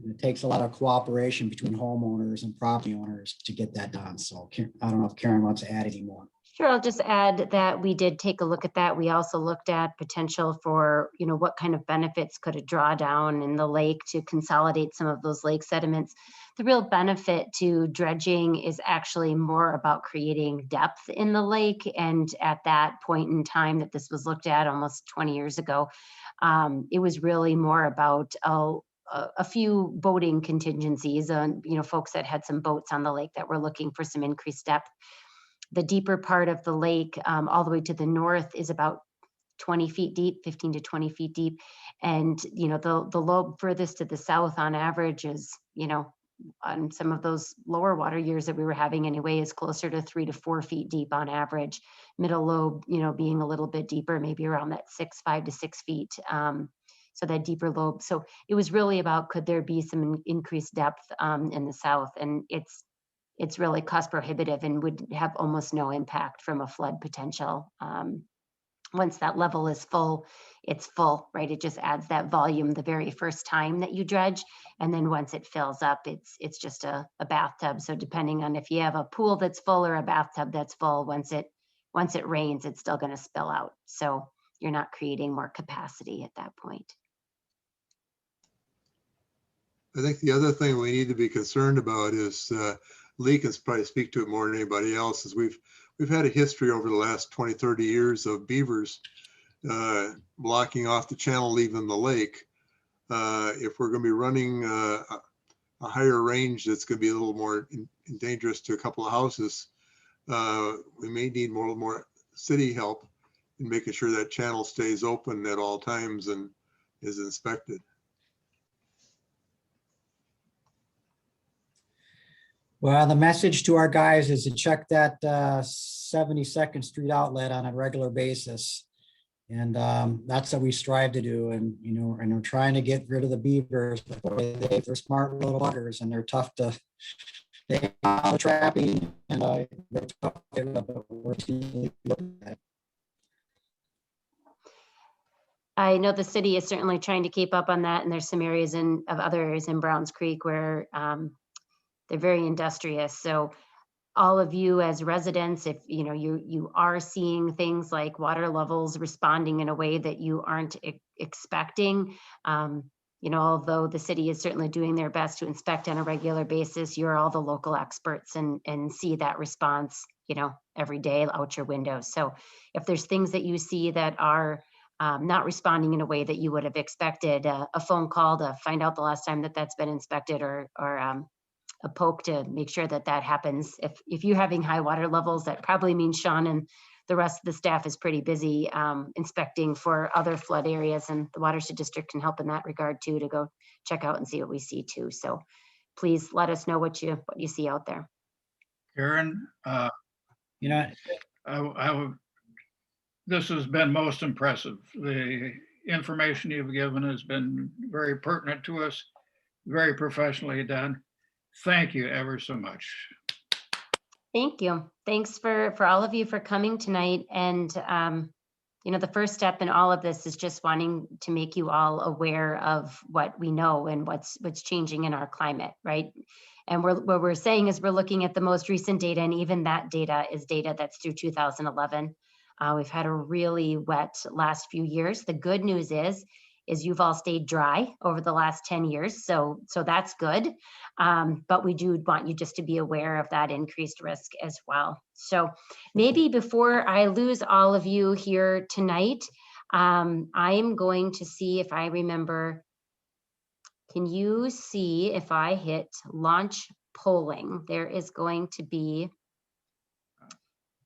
It takes a lot of cooperation between homeowners and property owners to get that done. So I don't know if Karen wants to add any more. Sure, I'll just add that we did take a look at that. We also looked at potential for, what kind of benefits could a drawdown in the lake to consolidate some of those lake sediments. The real benefit to dredging is actually more about creating depth in the lake. And at that point in time that this was looked at almost 20 years ago, it was really more about a few boating contingencies on, folks that had some boats on the lake that were looking for some increased depth. The deeper part of the lake, all the way to the north, is about 20 feet deep, 15 to 20 feet deep. And, the lobe furthest to the south on average is, on some of those lower water years that we were having anyway, is closer to 3 to 4 feet deep on average. Middle lobe, being a little bit deeper, maybe around that 5 to 6 feet. So that deeper lobe. So it was really about, could there be some increased depth in the south? And it's really cost prohibitive and would have almost no impact from a flood potential. Once that level is full, it's full, right? It just adds that volume the very first time that you dredge. And then once it fills up, it's just a bathtub. So depending on if you have a pool that's full or a bathtub that's full, once it rains, it's still going to spill out. So you're not creating more capacity at that point. I think the other thing we need to be concerned about is, Lee can probably speak to it more than anybody else, is we've had a history over the last 20, 30 years of beavers blocking off the channel leaving the lake. If we're going to be running a higher range that's going to be a little more dangerous to a couple of houses, we may need more city help in making sure that channel stays open at all times and is inspected. Well, the message to our guys is to check that 72nd Street outlet on a regular basis. And that's what we strive to do. And, and we're trying to get rid of the beavers. They're smart little buggers and they're tough to stay out of trapping. And they're tough to get rid of, but we're looking at it. I know the city is certainly trying to keep up on that. And there's some areas of other areas in Browns Creek where they're very industrious. So all of you as residents, if you are seeing things like water levels responding in a way that you aren't expecting, although the city is certainly doing their best to inspect on a regular basis, you're all the local experts and see that response, every day out your window. So if there's things that you see that are not responding in a way that you would have expected, a phone call to find out the last time that's been inspected, or a poke to make sure that happens. If you're having high water levels, that probably means Sean and the rest of the staff is pretty busy inspecting for other flood areas, and the Watershed District can help in that regard too, to go check out and see what we see too. So please let us know what you see out there. Karen, this has been most impressive. The information you've given has been very pertinent to us, very professionally done. Thank you ever so much. Thank you. Thanks for all of you for coming tonight. And, the first step in all of this is just wanting to make you all aware of what we know and what's changing in our climate, right? And what we're saying is we're looking at the most recent data, and even that data is data that's through 2011. We've had a really wet last few years. The good news is you've all stayed dry over the last 10 years. So that's good. But we do want you just to be aware of that increased risk as well. So maybe before I lose all of you here tonight, I'm going to see if I remember. Can you see if I hit launch polling? There is going to be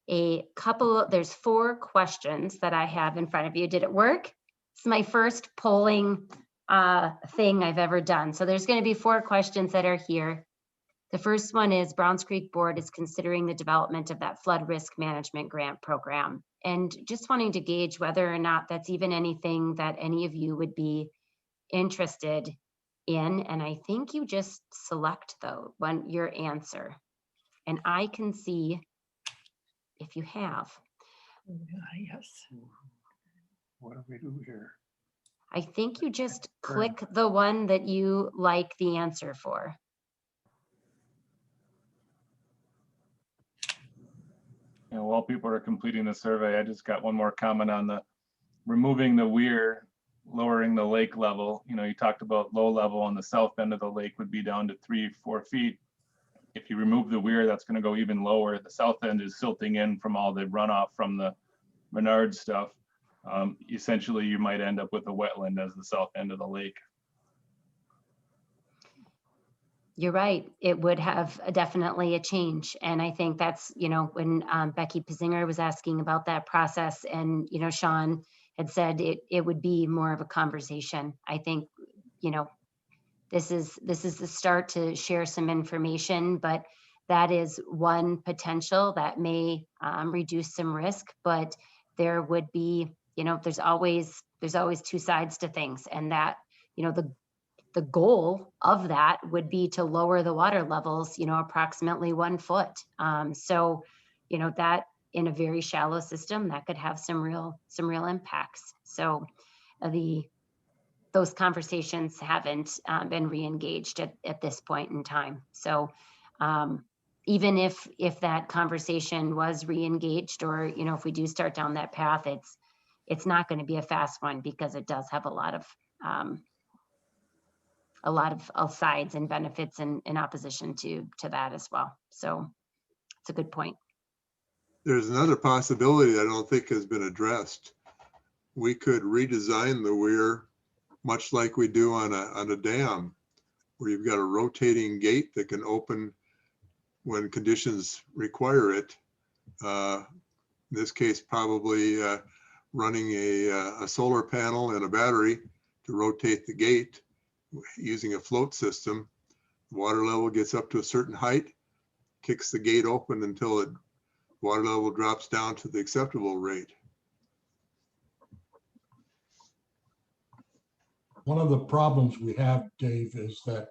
there's 4 questions that I have in front of you. Did it work? It's my first polling thing I've ever done. So there's going to be 4 questions that are here. The first one is, Browns Creek Board is considering the development of that flood risk management grant program, and just wanting to gauge whether or not that's even anything that any of you would be interested in. And I think you just select your answer, and I can see if you have. Yes. What do we do here? I think you just click the one that you like the answer for. while people are completing the survey, I just got one more comment on the removing the weir, lowering the lake level. You talked about low level on the south end of the lake would be down to 3-4 feet. If you remove the weir, that's going to go even lower. The south end is silting in from all the runoff from the Menard stuff. Essentially, you might end up with a wetland as the south end of the lake. You're right. It would have definitely a change. And I think that's, when Becky Pizinger was asking about that process and, Sean had said it would be more of a conversation. I think, this is the start to share some information, but that is one potential that may reduce some risk, but there would be, there's always two sides to things, and that, the goal of that would be to lower the water levels, approximately 1 foot. So, that in a very shallow system, that could have some real impacts. So those conversations haven't been re-engaged at this point in time. So even if that conversation was re-engaged, or, if we do start down that path, it's not going to be a fast one, because it does have a lot of sides and benefits in opposition to that as well. So it's a good point. There's another possibility that I don't think has been addressed. We could redesign the weir much like we do on a dam, where you've got a rotating gate that can open when conditions require it. In this case, probably running a solar panel and a battery to rotate the gate using a float system. The water level gets up to a certain height, kicks the gate open until the water level drops down to the acceptable rate. One of the problems we have, Dave, is that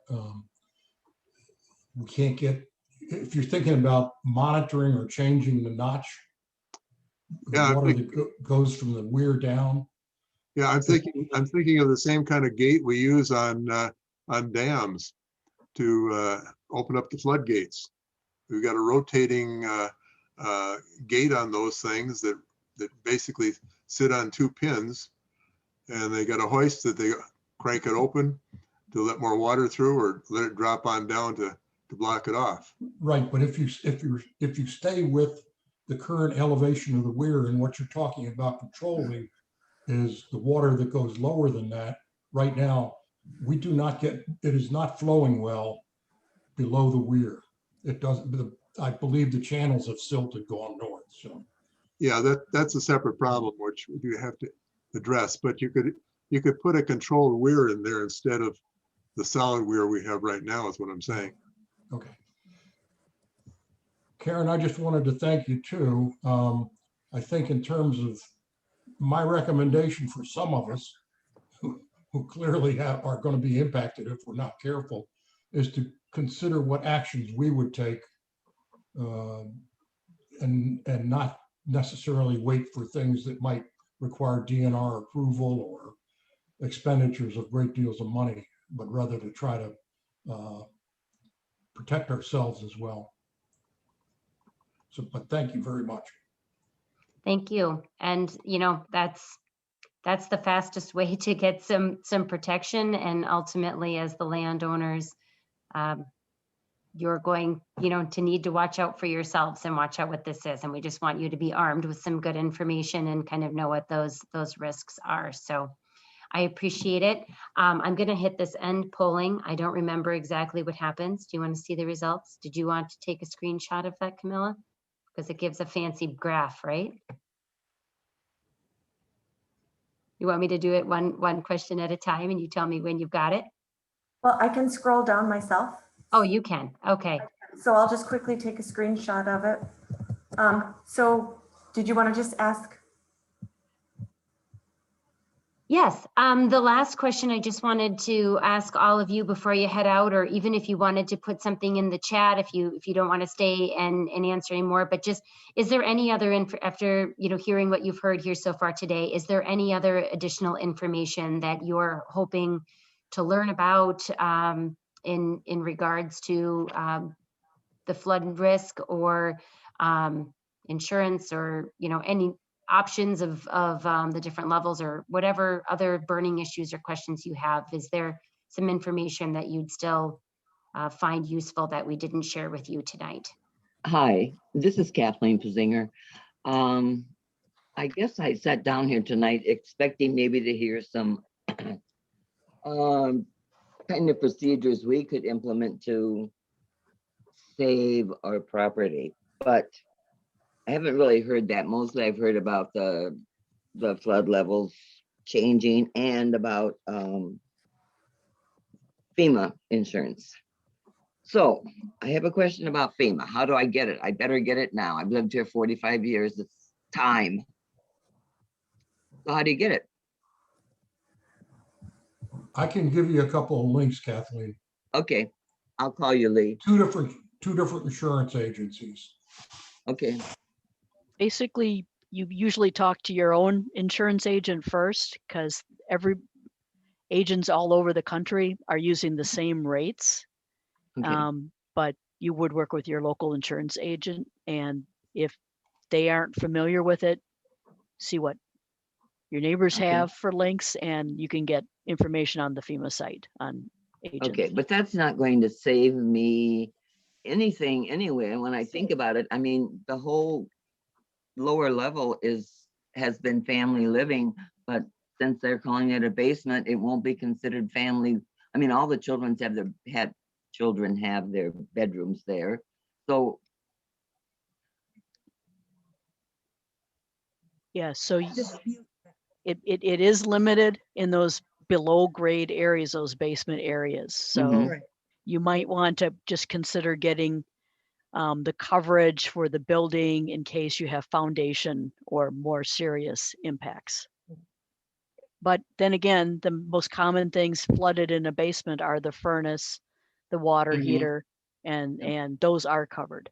we can't get, if you're thinking about monitoring or changing the notch, the Yeah, water that goes from the weir down. Yeah, I'm thinking of the same kind of gate we use on dams to open up the floodgates. We've got a rotating gate on those things that basically sit on 2 pins, and they got a hoist that they crank it open to let more water through, or let it drop on down to block it off. Right, but if you stay with the current elevation of the weir, and what you're talking about controlling is the water that goes lower than that. Right now, we do not get, it is not flowing well below the weir. It doesn't, I believe the channels have silted going north, so. Yeah, that's a separate problem which you have to address, but you could put a controlled weir in there instead of the solid weir we have right now, is what I'm saying. Okay. Karen, I just wanted to thank you too. I think in terms of my recommendation for some of us who clearly are going to be impacted if we're not careful, is to consider what actions we would take and not necessarily wait for things that might require DNR approval or expenditures of great deals of money, but rather to try to protect ourselves as well. So, but thank you very much. Thank you. And, that's the fastest way to get some protection. And ultimately, as the landowners, you're going, to need to watch out for yourselves and watch out what this is. And we just want you to be armed with some good information and kind of know what those risks are. So I appreciate it. I'm going to hit this end polling. I don't remember exactly what happens. Do you want to see the results? Did you want to take a screenshot of that, Camilla? Because it gives a fancy graph, right? You want me to do it one question at a time and you tell me when you've got it? Well, I can scroll down myself. Oh, you can. Okay. So I'll just quickly take a screenshot of it. So did you want to just ask? Yes. The last question I just wanted to ask all of you before you head out, or even if you wanted to put something in the chat, if you don't want to stay and answer anymore, but just, is there any other after hearing what you've heard here so far today, is there any other additional information that you're hoping to learn about in regards to the flood risk, or insurance or, any options of the different levels or whatever other burning issues or questions you have. Is there some information that you'd still find useful that we didn't share with you tonight? Hi, this is Kathleen Pazinger. I guess I sat down here tonight expecting maybe to hear some kind of procedures we could implement to save our property, but I haven't really heard that. Mostly I've heard about the flood levels changing and about FEMA insurance. So I have a question about FEMA. How do I get it? I better get it now. I've lived here 45 years. It's time. So how do you get it? I can give you a couple of links, Kathleen. Okay, I'll call you, Lee. Two different insurance agencies. Okay. Basically, you usually talk to your own insurance agent first, because every agents all over the country are using the same rates. Okay. But you would work with your local insurance agent, and if they aren't familiar with it, see what your neighbors Okay. have for links, and you can get information on the FEMA site on agents. Okay, but that's not going to save me anything anyway. And when I think about it, I mean, the whole lower level has been family living, but since they're calling it a basement, it won't be considered family. I mean, all the children have their bedrooms there. So Yeah, so it is limited in those below grade areas, those basement areas. So Mhm. you might want to just consider getting the coverage for the building in case you have foundation or more serious impacts. But then again, the most common things flooded in a basement are the furnace, the water Mhm. heater, and those are covered.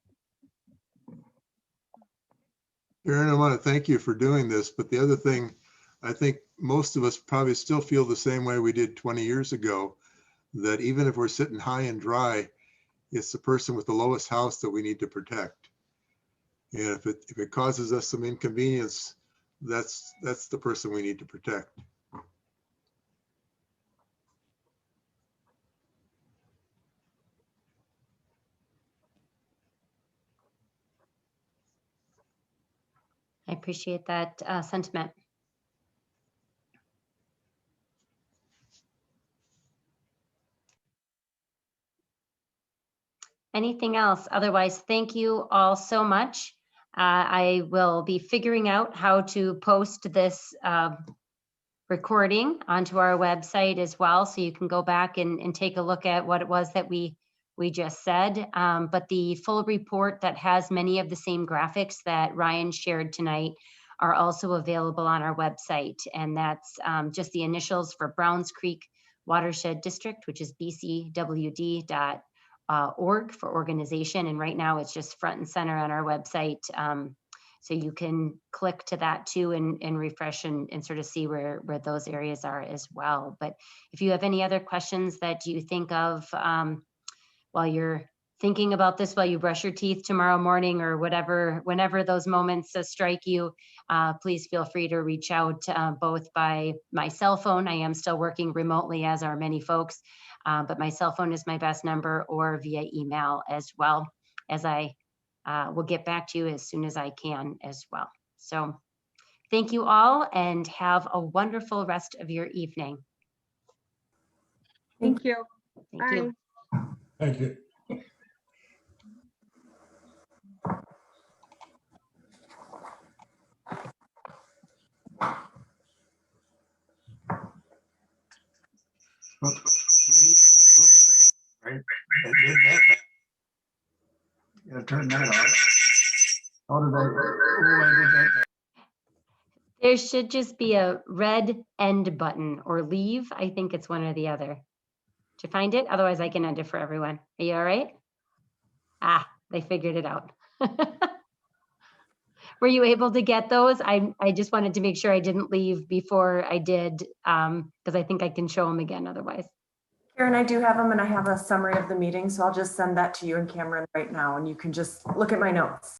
Aaron, I want to thank you for doing this, but the other thing, I think most of us probably still feel the same way we did 20 years ago, that even if we're sitting high and dry, it's the person with the lowest house that we need to protect. And if it causes us some inconvenience, that's the person we need to protect. I appreciate that sentiment. Anything else? Otherwise, thank you all so much. I will be figuring out how to post this recording onto our website as well, so you can go back and take a look at what it was that we just said. But the full report that has many of the same graphics that Ryan shared tonight are also available on our website. And that's just the initials for Browns Creek Watershed District, which is bcwd.org for organization. And right now it's just front and center on our website. So you can click to that too and refresh and sort of see where those areas are as well. But if you have any other questions that you think of while you're thinking about this, while you brush your teeth tomorrow morning or whenever those moments strike you, please feel free to reach out both by my cell phone. I am still working remotely, as are many folks, but my cell phone is my best number, or via email as well, as I will get back to you as soon as I can as well. So thank you all and have a wonderful rest of your evening. Thank you. Thank you. Thank you. Right, that did that. Gotta turn that off. How did I did that? There should just be a red end button or leave. I think it's one or the other. Did you find it? Otherwise I can end it for everyone. Are you all right? Ah, they figured it out. Were you able to get those? I just wanted to make sure I didn't leave before I did, because I think I can show them again otherwise. Karen, I do have them, and I have a summary of the meeting, so I'll just send that to you and Cameron right now, and you can just look at my notes.